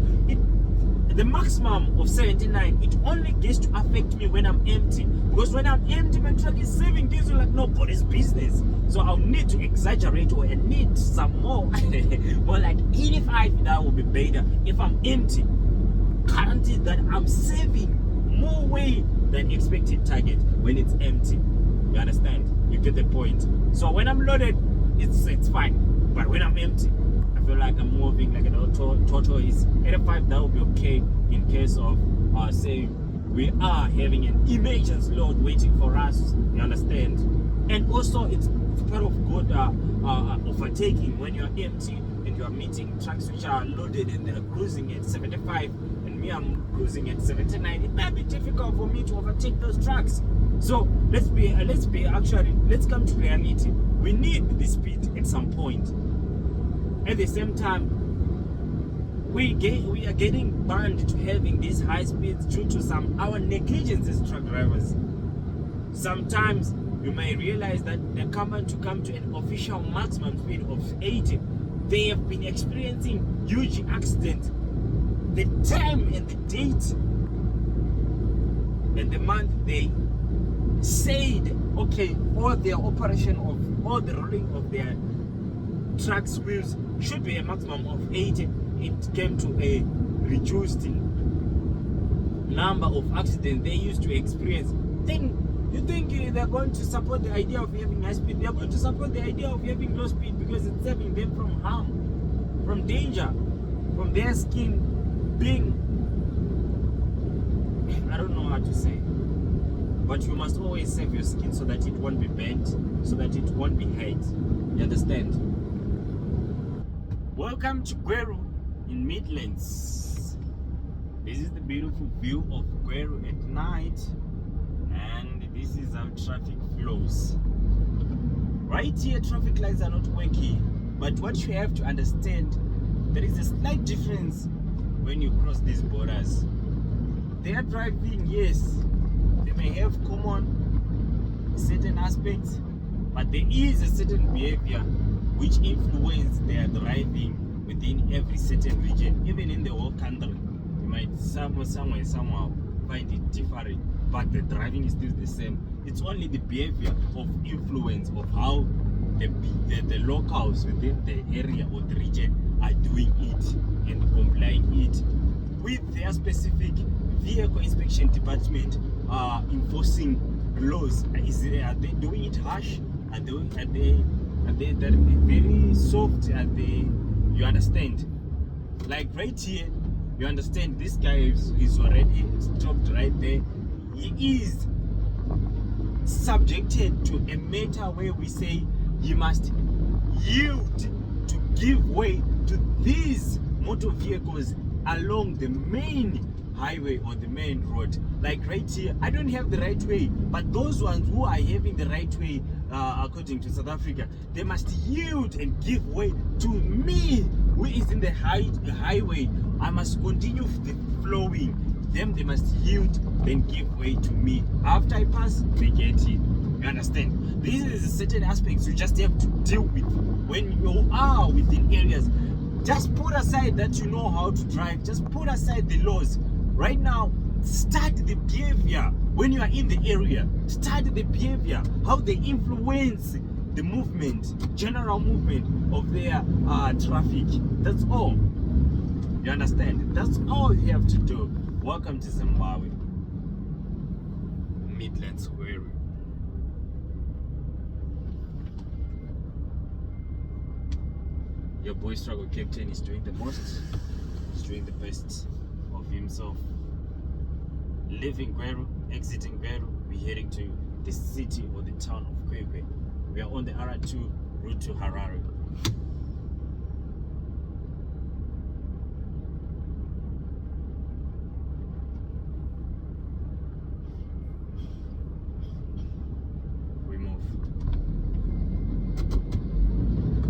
The maximum of 79, it only gets to affect me when I'm empty, because when I'm empty, my truck is saving diesel like nobody's business. So I'll need to exaggerate, or I need some more more like 85. That will be better. If I'm empty, guaranteed that I'm saving more weight than expected target when it's empty. You understand? You get the point. So when I'm loaded, it's fine. But when I'm empty, I feel like I'm moving like an tortoise. 85, that will be okay in case of say we are having an emergency load waiting for us. You understand? And also it's part of good overtaking when you're empty and you're meeting trucks which are loaded and they're cruising at 75 and me, I'm cruising at 79. It might be difficult for me to overtake those trucks. So let's come to reality. We need the speed at some point. At the same time, we are getting burned to having these high speeds due to our negligence as truck drivers. Sometimes you may realize that the company to come to an official maximum speed of 80, they have been experiencing huge accidents. The time and the date and the month they said, okay, all their operation of all the rolling of their trucks wheels should be a maximum of 80. It came to a reduced number of accidents they used to experience. Then you think they're going to support the idea of having high speed? They're going to support the idea of having low speed because it's saving them from harm, from danger, from their skin being, I don't know how to say, but you must always save your skin so that it won't be bent, so that it won't be hurt. You understand? Welcome to Gweru in Midlands. This is the beautiful view of Gweru at night, and this is how traffic flows. Right here, traffic lights are not working, but what you have to understand, there is a slight difference when you cross these borders. They are driving, yes, they may have common certain aspects, but there is a certain behavior which influence their driving within every certain region, even in the whole country. You might somehow find it different, but the driving is still the same. It's only the behavior of influence of how the locals within the area or the region are doing it and complying it with their specific vehicle inspection department enforcing laws. Are they doing it harsh? Are they very soft? You understand? Like right here, you understand this guy is already stopped right there. He is subjected to a matter where we say he must yield to give way to these motor vehicles along the main highway or the main road. Like right here, I don't have the right way, but those ones who are having the right way according to South Africa, they must yield and give way to me who is in the highway. I must continue the flowing. Them, they must yield, then give way to me. After I pass, they get it. You understand? These are certain aspects you just have to deal with when you are within areas. Just put aside that you know how to drive. Just put aside the laws. Right now, start the behavior when you are in the area. Start the behavior, how they influence the movement, general movement of their traffic. That's all. You understand? That's all you have to do. Welcome to Zimbabwe, Midlands Gweru. Your boy Struggle Captain is doing the most. He's doing the best of himself. Leaving Gweru, exiting Gweru, we're heading to the city or the town of Gweru. We are on the R2 route to Harare.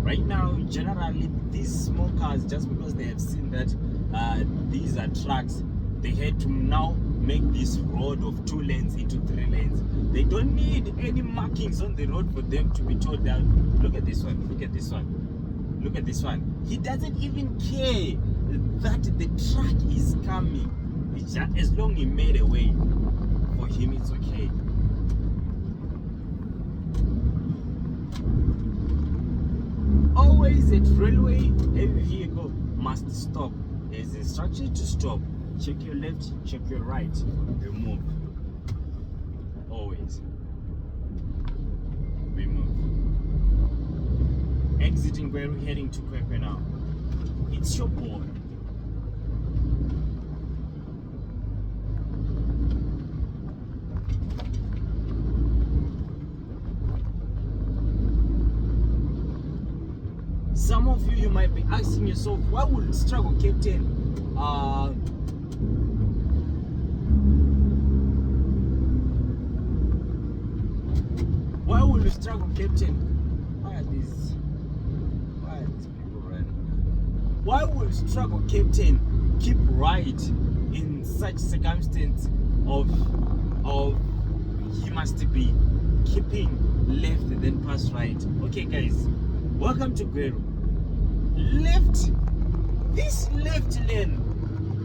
Right now, generally, these small cars, just because they have seen that these are trucks, they had to now make this road of 2 lanes into 3 lanes. They don't need any markings on the road for them to be told that, look at this one, look at this one, look at this one. He doesn't even care that the truck is coming. It's just, as long as he made a way, for him it's okay. Always at railway, every vehicle must stop. There's instruction to stop. Check your left, check your right. You move. Always. exiting Gweru, heading to Kwekwe now. It's your boy. Some of you might be asking yourself, why would struggle captain why would you struggle captain? Why are these people running? Why would struggle captain keep right in such circumstance of he must be keeping left and then pass right? Okay guys, welcome to Gweru. This left lane,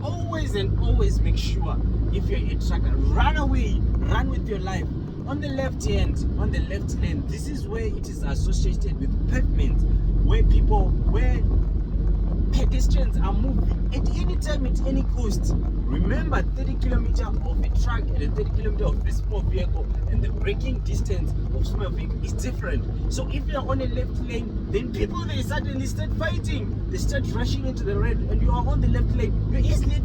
always and always make sure if you're a trucker, run away, run with your life. On the left hand, on the left lane, this is where it is associated with pavement, where pedestrians are moving at any time, at any cost. Remember, 30 kilometers of a truck and a 30 kilometers of a small vehicle, and the braking distance of small vehicle is different. So if you're on a left lane, then people, they suddenly start fighting. They start rushing into the red, and you are on the left lane. You're easily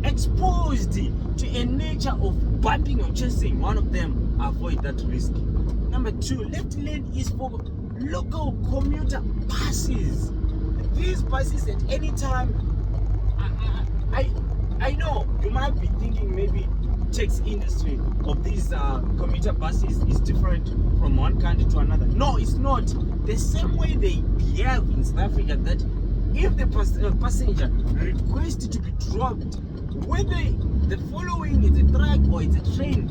exposed to a nature of bumping or chasing. One of them, avoid that risk. Number two, left lane is for local commuter buses. These buses at any time, I know you might be thinking maybe taxi industry of these commuter buses is different from one country to another. No, it's not. The same way they behave in South Africa, that if the passenger requests to be dropped, whether the following is a truck or it's a train,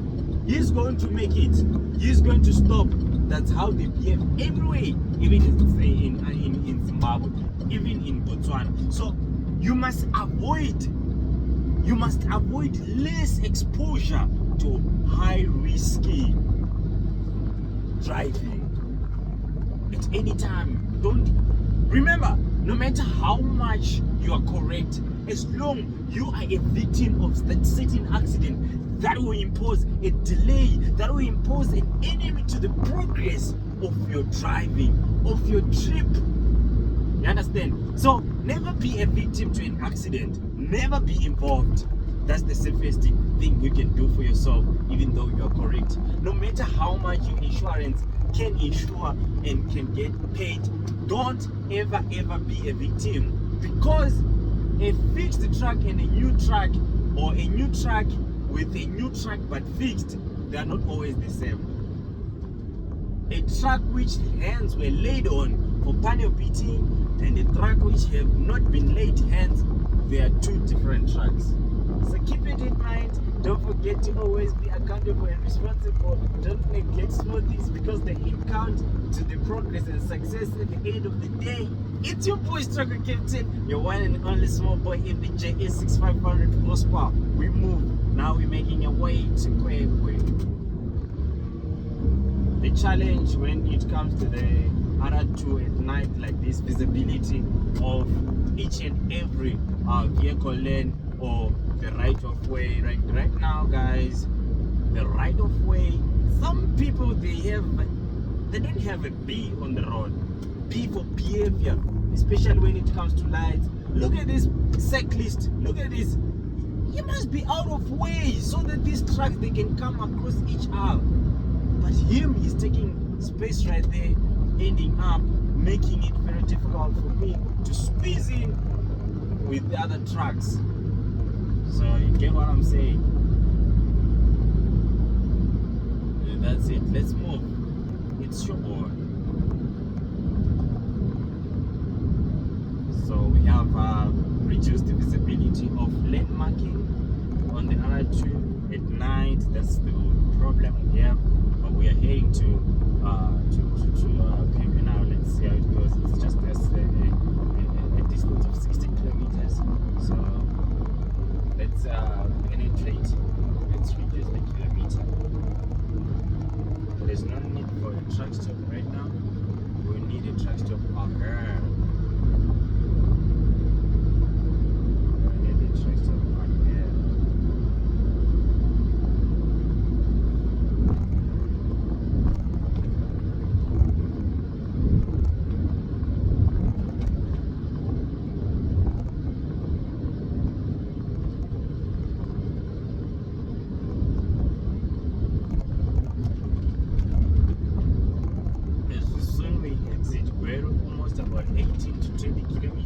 he's going to make it. He's going to stop. That's how they behave everywhere, even in Zimbabwe, even in Botswana. So you must avoid less exposure to high risky driving at any time. Don't remember, no matter how much you are correct, as long you are a victim of that certain accident, that will impose a delay, that will impose an enemy to the progress of your driving, of your trip. You understand? So never be a victim to an accident. Never be involved. That's the safest thing you can do for yourself, even though you are correct. No matter how much your insurance can insure and can get paid, don't ever be a victim, because a fixed truck and a new truck, or a new truck with a new truck but fixed, they are not always the same. A truck which hands were laid on for panel beating and a truck which have not been laid hands, they are two different trucks. So keep it in mind. Don't forget to always be accountable and responsible. Don't neglect small things, because they count to the progress and success at the end of the day. It's your boy Struggle Captain, your one and only small boy in the JS6500 horsepower. We move. Now we're making our way to Gweru. The challenge when it comes to the R2 at night like this, visibility of each and every vehicle lane or the right of way. Right now, guys, the right of way, some people they don't have a B on the road. B for behavior, especially when it comes to lights. Look at this cyclist, look at this. He must be out of way so that these trucks, they can come across each other. But he's taking space right there, ending up making it very difficult for me to squeeze in with the other trucks. So you get what I'm saying? And that's it. Let's move. It's your boy. So we have reduced the visibility of lane marking on the R2 at night. That's the problem we have. But we are heading to Kwekwe now. Let's see how it goes. It's just a distance of 60 kilometers. So let's penetrate. Let's reduce the kilometer. There's no need for a truck stop right now. We need a truck stop up here. We need a truck stop up here.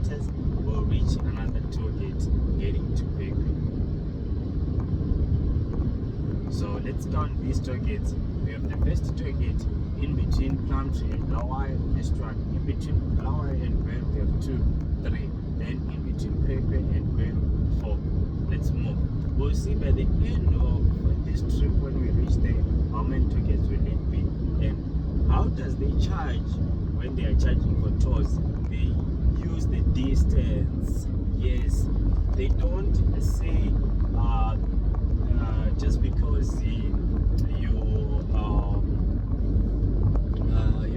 kilometers, we'll reach another toll gate heading to Pepe. So let's count these toll gates. We have the first toll gate in between Plumtree and Blawayo, first one. In between Blawayo and Gweru, we have 2, 3. Then in between Pepe and Gweru, 4. Let's move. We'll see by the end of this trip when we reach there how many toll gates will it be and how does they charge when they are charging for tolls. They use the distance. Yes, they don't say just because you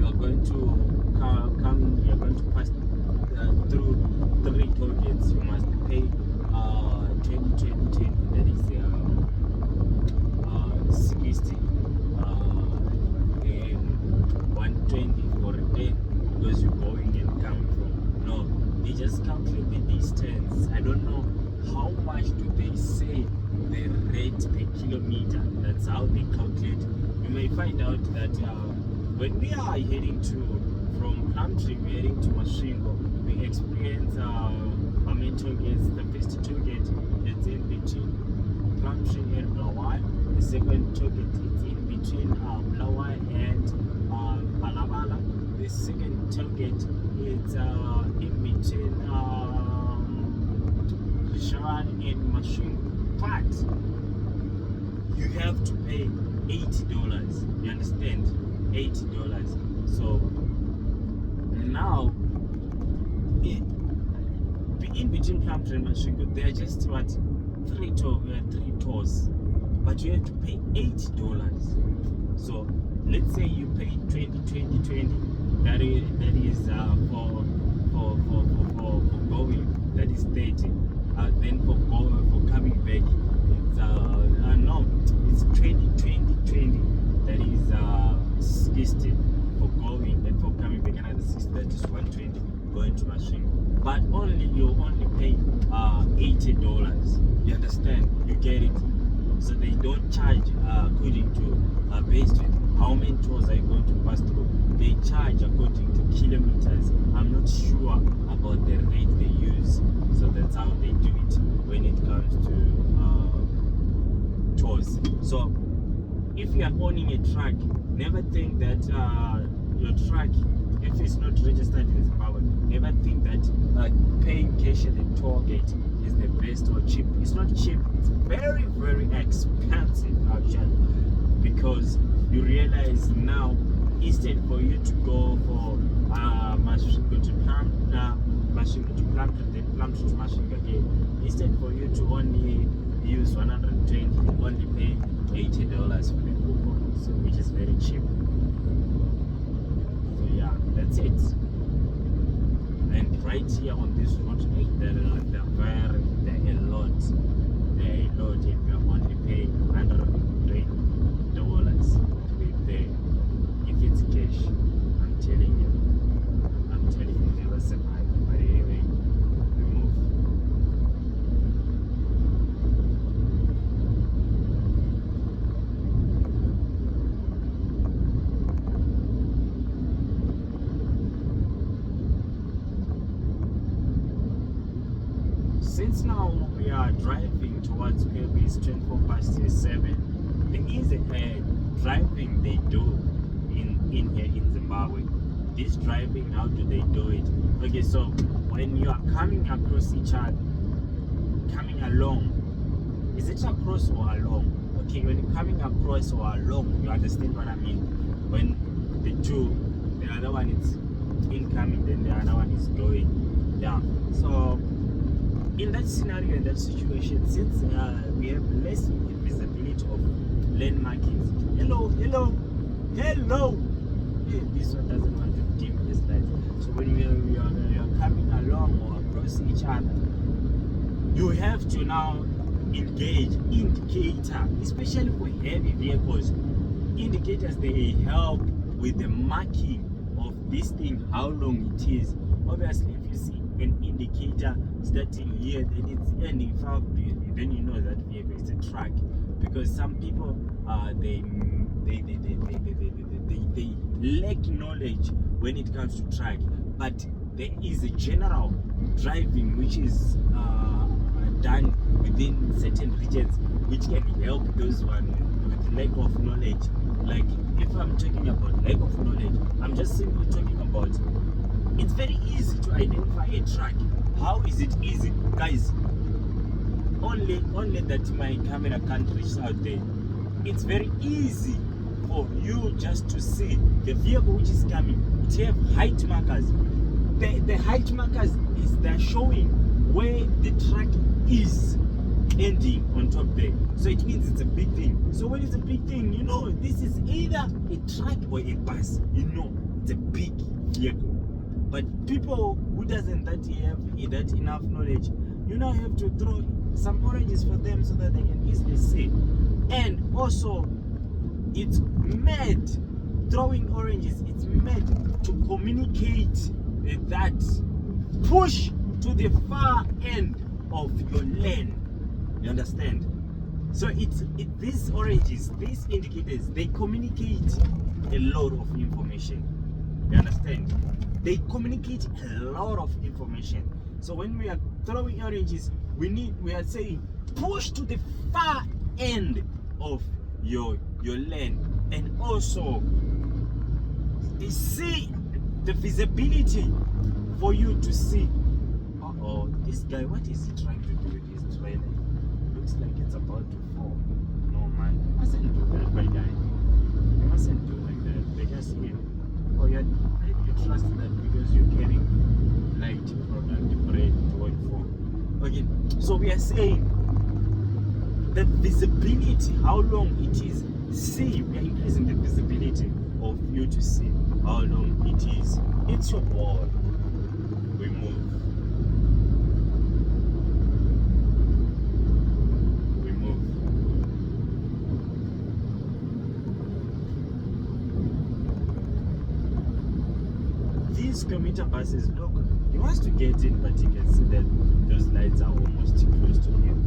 are going to come, you are going to pass through 3 toll gates, you must pay 20, that is 60, and 120 for a day because you're going and coming from. No, they just calculate the distance. I don't know how much do they say the rate per kilometer. That's how they calculate. You may find out that when we are heading from Plumtree, we're heading to Masvingo, we experience how many toll gates. The first toll gate is in between Plumtree and Blawayo. The second toll gate is in between Blawayo and Balabala. The second toll gate is in between Shawan and Masvingo. But you have to pay $80. You understand? $80. So now in between Plumtree and Masvingo, they are just what 3 tolls, but you have to pay $80. So let's say you pay 20. That is for going. That is 30. Then for coming back, it's 20. That is 60 for going, and for coming back another 60. That is 120 going to Masvingo. But you only pay $80. You understand? You get it? So they don't charge according to based on how many tolls are you going to pass through. They charge according to kilometers. I'm not sure about the rate they use. So that's how they do it when it comes to tolls. So if you are owning a truck, never think that your truck, if it's not registered in Zimbabwe, never think that paying cash at the toll gate is the best or cheap. It's not cheap. It's very, very expensive actually, because you realize now, instead for you to go for Masvingo to Plumtree, then Plumtree to Masvingo again, instead for you to only use 120, you only pay $80 for the coupon, so which is very cheap. So yeah, that's it. And right here on this road, there are a lot, and we are only paying $120 to be there. If it's cash, I'm telling you, never survive. But anyway, we move. Since now we are driving towards Pepe, it's 7. There is a driving they do in here in Zimbabwe. This driving, how do they do it? Okay, so when you are coming across each other, coming along, is it across or along? Okay, when you're coming across or along, you understand what I mean? When the other one is incoming, then the other one is going down. So in that scenario, in that situation, since we have less visibility of lane markings, hello, hey, this one doesn't want to dim this light. So when you are coming along or across each other, you have to now engage indicator, especially for heavy vehicles. Indicators, they help with the marking of this thing, how long it is. Obviously, if you see an indicator starting here, then it's ending far, then you know that vehicle is a truck. Because some people they lack knowledge when it comes to truck, but there is a general driving which is done within certain regions, which can help those one with lack of knowledge. Like if I'm talking about lack of knowledge, I'm just simply talking about it's very easy to identify a truck. How is it easy, guys? Only that my camera can't reach out there. It's very easy for you just to see the vehicle which is coming. It have height markers. The height markers is they're showing where the truck is ending on top there. So it means it's a big thing. So when it's a big thing, you know this is either a truck or a bus. You know it's a big vehicle. But people who doesn't have that enough knowledge, you now have to throw some oranges for them so that they can easily see. And also, it's meant, throwing oranges, it's meant to communicate that push to the far end of your lane. You understand? So these oranges, these indicators, they communicate a lot of information. You understand? They communicate a lot of information. So when we are throwing oranges, we are saying push to the far end of your lane, and also they see the visibility for you to see. Oh, this guy, what is he trying to do with his trailer? Looks like it's about to fall. No man, you mustn't do that, my guy. You mustn't do like that. They just see it. Oh, you trust that because you're carrying light product bread to work for. Okay, so we are saying the visibility, how long it is. See, we are increasing the visibility of you to see how long it is. It's your ball. We move. We move. These commuter buses, look, he wants to get in, but you can see that those lights are almost close to him.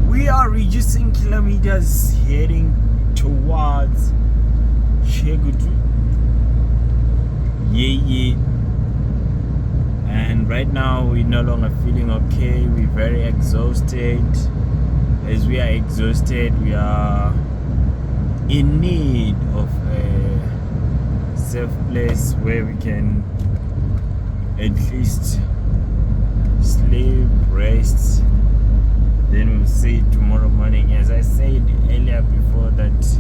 We are reducing kilometers heading towards Gweru. Yeah. And right now we're no longer feeling okay. We're very exhausted. As we are exhausted, we are in need of a safe place where we can at least sleep, rest. Then we'll see tomorrow morning. As I said earlier before, that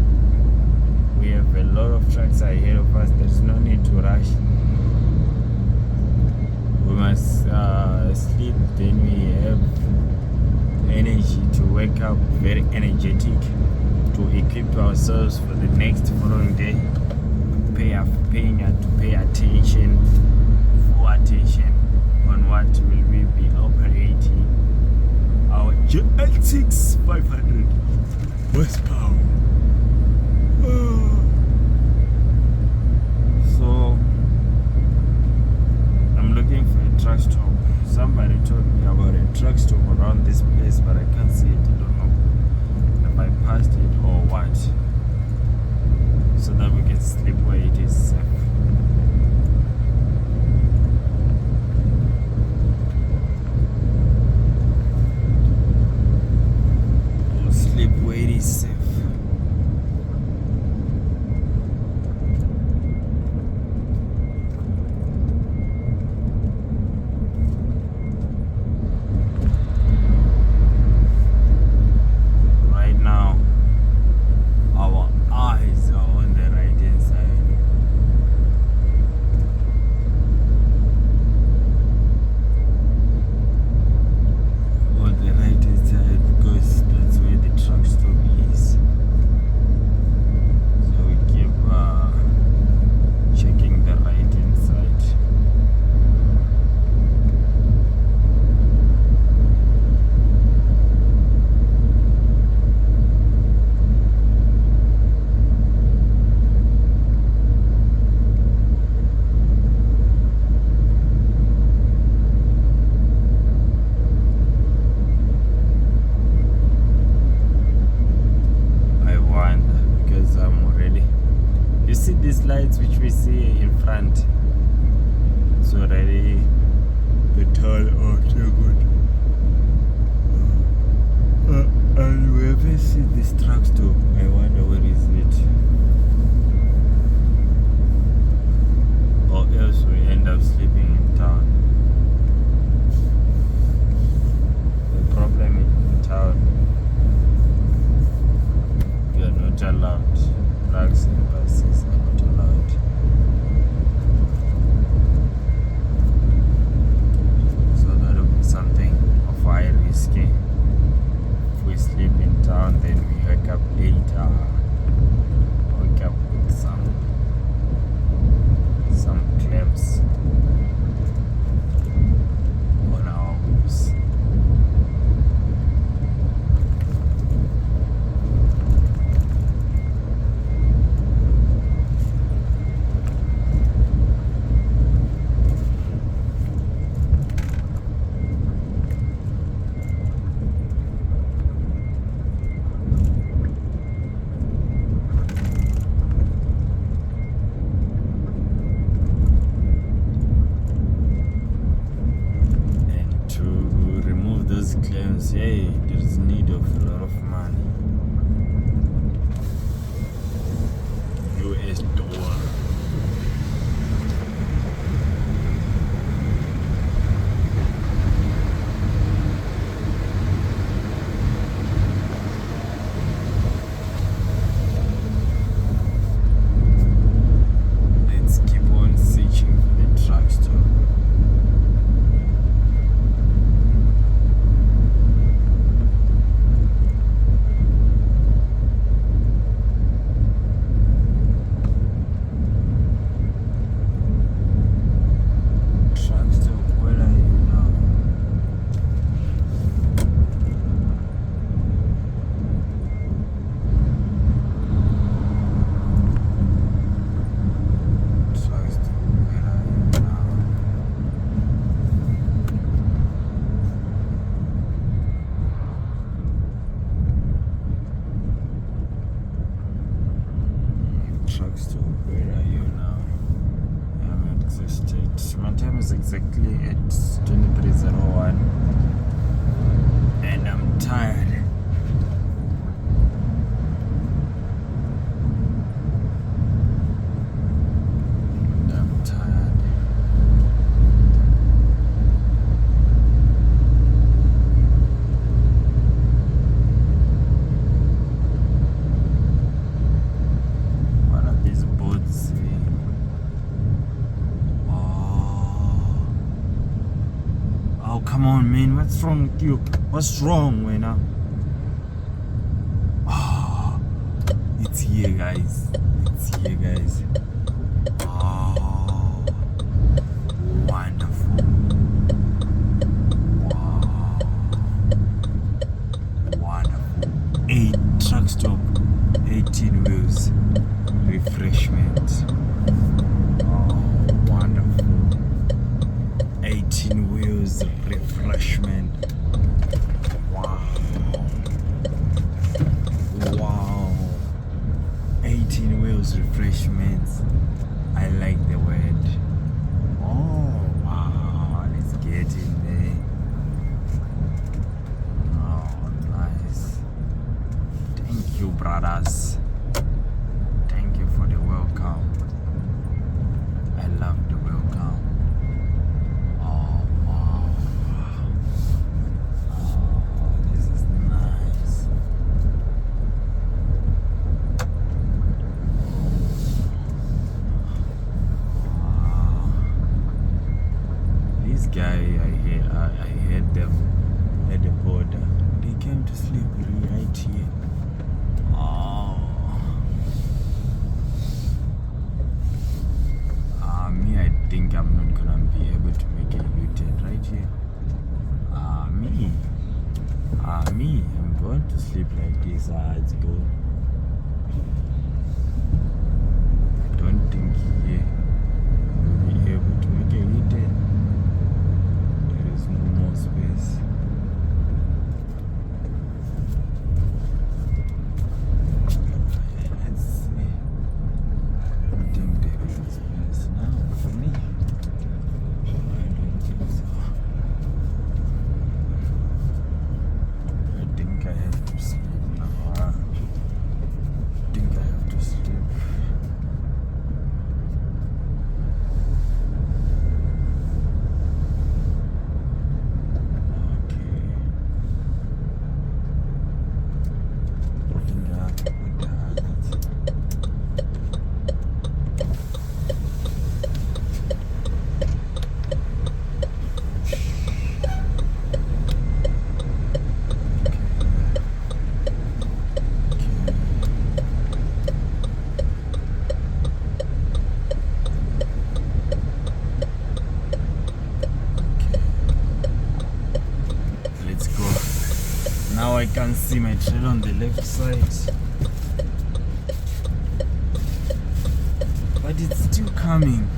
we have a lot of trucks ahead of us. There's no need to rush. We must sleep, then we have energy to wake up very energetic, to equip ourselves for the next following day, to pay attention, full attention on what will we be operating our GL6 500 horsepower. So I'm looking for a truck stop. Somebody told me about a truck stop around this place, but I can't see it. I don't know if I passed it or what, so that we can sleep where it is safe. Sleep where it is safe. Right now, our eyes are on the right hand side. see these lights which we see in front? It's already the toll of the good. And whoever see this truck stop, I wonder where is it? Or else we end up sleeping in town. The problem in town, you are not allowed. Trucks and buses are not allowed. So that will be something of high risk. If we sleep in town, then we wake up later. Wake up with some clamps on our hooves. Claims, hey, there's need of a lot of money. US dollar. Let's keep on searching for the truck stop. Truck stop, where are you now? I'm at the state. My time is exactly at 23:01 and I'm tired. Come on, man, what's wrong with you? What's wrong, Wena? Oh, it's here, guys. It's here, guys. Oh, wonderful. Wow. Wonderful. 8 truck stop, 18 wheels, refreshment. Oh, wonderful. 18 wheels, refreshment. Wow. Wow. 18 wheels, refreshments. I like the word. Oh, wow. Let's get in there. Oh, nice. Thank you, brothers. Thank you for the welcome. I love the welcome. I heard them at the border. They came to sleep right here. Oh. Me, I think I'm not gonna be able to make a U-turn right here. Me, I'm going to sleep like this. It's good. I don't think here we'll be able to make a U-turn. There's no more space. Let's see. I don't I can't see my trail on the left side, but it's still coming.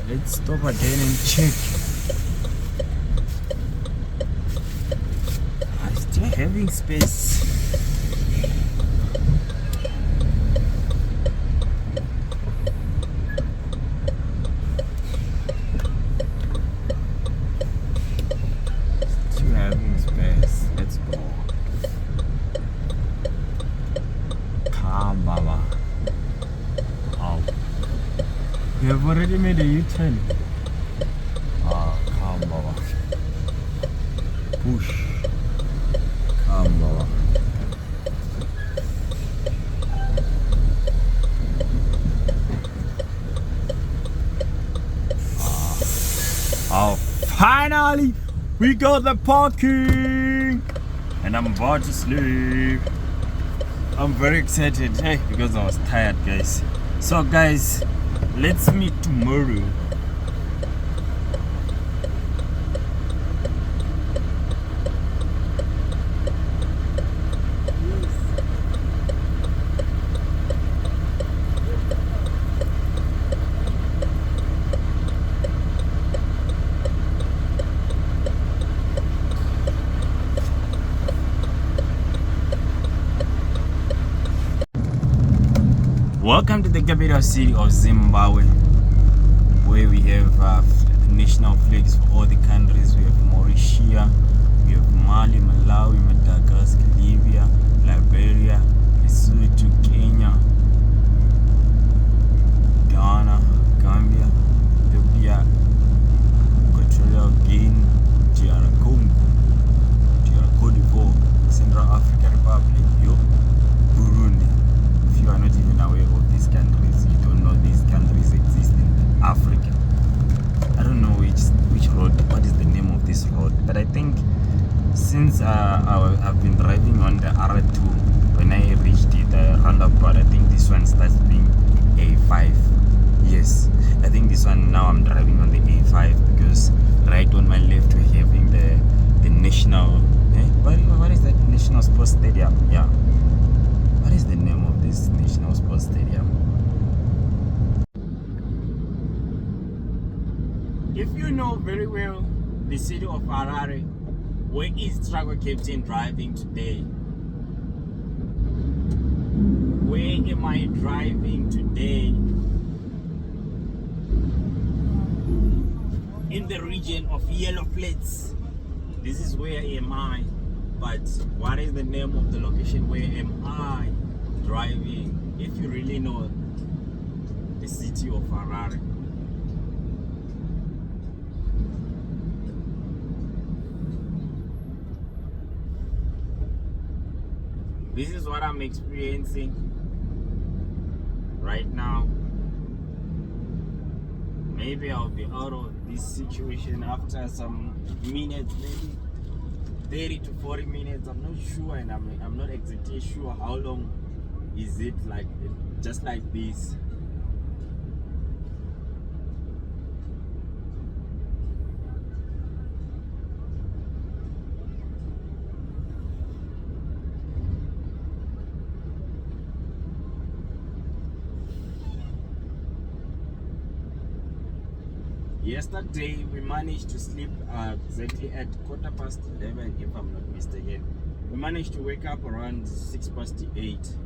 Let's stop again and check. I'm still having space. Still having space. Let's go. Come, Baba. Oh. We have already made a U-turn. Come, Baba. Push. Come, Baba. Oh, finally, we got the parking, and I'm about to sleep. I'm very excited, hey, because I was tired, guys. So, guys, let's meet tomorrow. Welcome to the capital city of Zimbabwe, where we have national flags for all the countries. We have Mauritius, we have Mali, Malawi, Madagascar, Libya, Liberia, Lesotho, Kenya, Ghana, Gambia, Ethiopia, Equatorial Guinea, DR Congo, DR Cote d'Ivoire, Central African Republic, Burundi. If you are not even aware of these countries, you don't know these countries exist in Africa. I don't know which road, what is the name of this road, but I think since I've been driving on the R2, when I reached the roundabout, I think this one starts being A5. Yes, I think this one, now I'm driving on the A5, because right on my left we're having the national, what is that, National Sports Stadium? Yeah. What is the name of this National Sports Stadium? If you know very well the city of Harare, where is Trucker Captain driving today? Where am I driving today? In the region of Yellow Plates. This is where am I. But what is the name of the location? Where am I driving? If you really know the city of Harare. This is what I'm experiencing right now. Maybe I'll be out of this situation after some minutes, maybe 30 to 40 minutes. I'm not sure, and I'm not exactly sure how long is it, like just like this. Yesterday we managed to sleep exactly at 11:15, if I'm not mistaken. We managed to wake up around 8:06.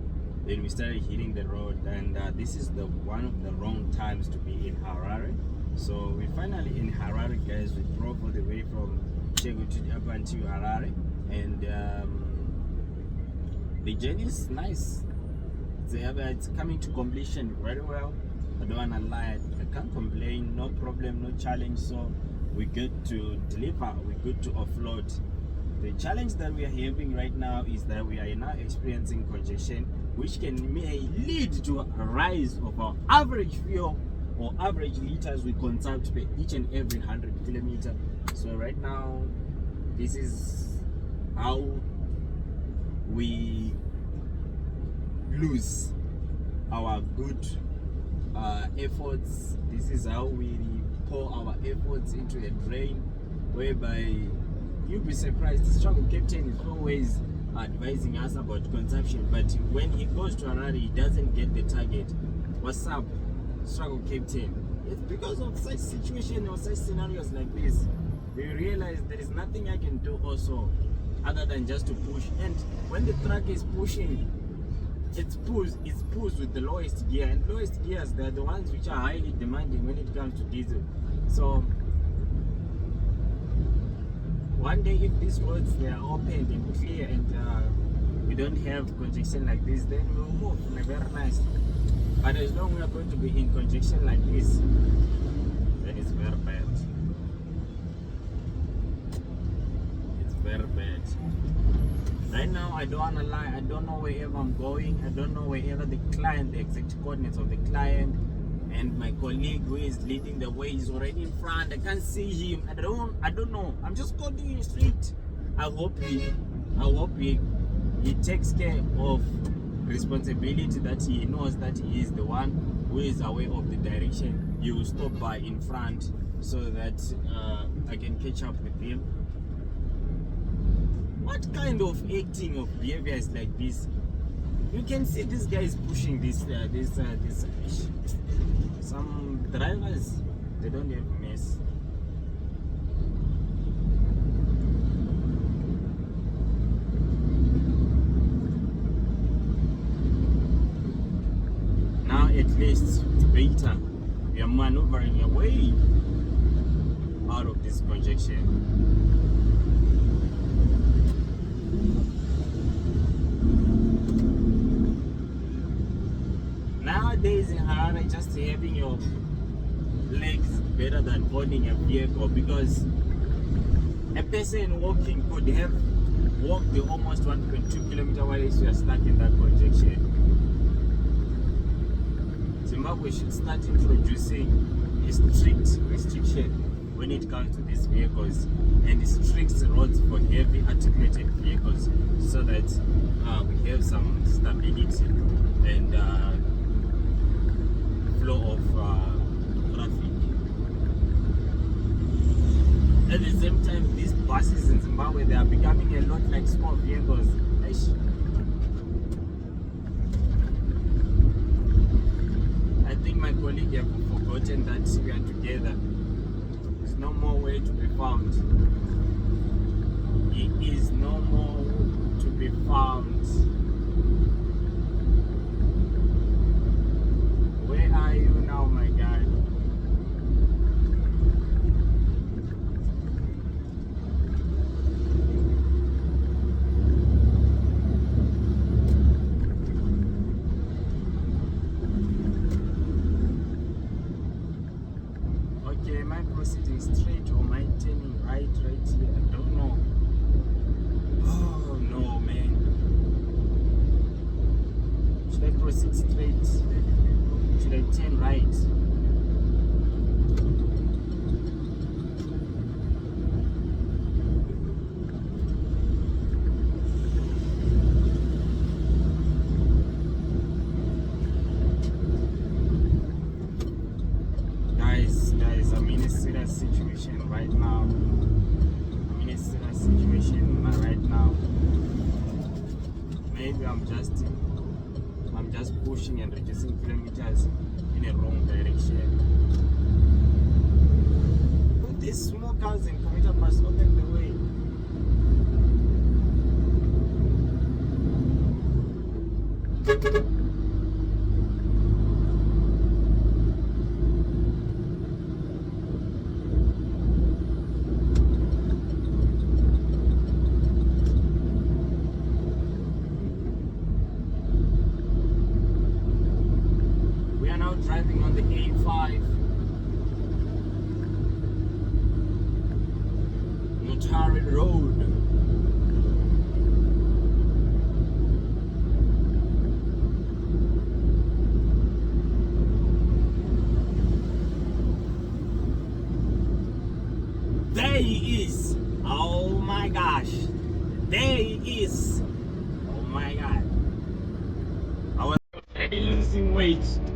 Then we started hitting the road, and this is the one of the wrong times to be in Harare. So we finally in Harare, guys. We drove all the way from Chego to up until Harare, and the journey is nice. It's coming to completion very well. I don't wanna lie, I can't complain, no problem, no challenge. So we're good to deliver, we're good to offload. The challenge that we are having right now is that we are now experiencing congestion, which may lead to a rise of our average fuel or average liters we consume per each and every 100 kilometers. So right now, this is how we lose our good efforts. This is how we pour our efforts into a drain, whereby you'll be surprised. The struggle captain is always advising us about consumption, but when he goes to Harare, he doesn't get the target. What's up, struggle captain? It's because of such situation or such scenarios like this, we realize there is nothing I can do also other than just to push. And when the truck is pushing, it's pushed with the lowest gear, and lowest gears, they're the ones which are highly demanding when it comes to diesel. So one day, if these roads they are opened and clear, and we don't have congestion like this, then we'll move very nice. But as long as we are going to be in congestion like this, then it's very bad. It's very bad. Right now, I don't want to lie, I don't know wherever I'm going. I don't know wherever the client, the exact coordinates of the client, and my colleague who is leading the way is already in front. I can't see him. I don't know. I'm just continuing straight. I hope he takes care of responsibility, that he knows that he is the one who is aware of the direction. He will stop by in front so that I can catch up with him. What kind of acting of behavior is like this? You can see this guy is pushing this. Some drivers, they don't have mess. Now at least it's better. We are maneuvering away out of this congestion. Nowadays in Harare, just having your legs better than owning a vehicle, because a person walking could have walked the almost 1.2 kilometers while you are stuck in that congestion. Zimbabwe should start introducing a strict restriction when it comes to these vehicles, and strict roads for heavy articulated vehicles, so that we have some stability and flow of traffic. At the same time, these buses in Zimbabwe, they are becoming a lot like small vehicles. I think my colleague have forgotten that we are together. There's no more way to be found. He is no more to be found. Where are you now, my guy? Okay, am I proceeding straight or am I turning right here? I don't know. Oh no, man. Should I proceed straight? Should I turn right? Guys, I'm in a serious situation right now. Maybe I'm just pushing and reducing kilometers in a wrong direction. But these small cars and commuter must open the way. Driving on the A5 Harare Road. There he is. Oh my gosh. There he is. Oh my god. I was already losing weight. rates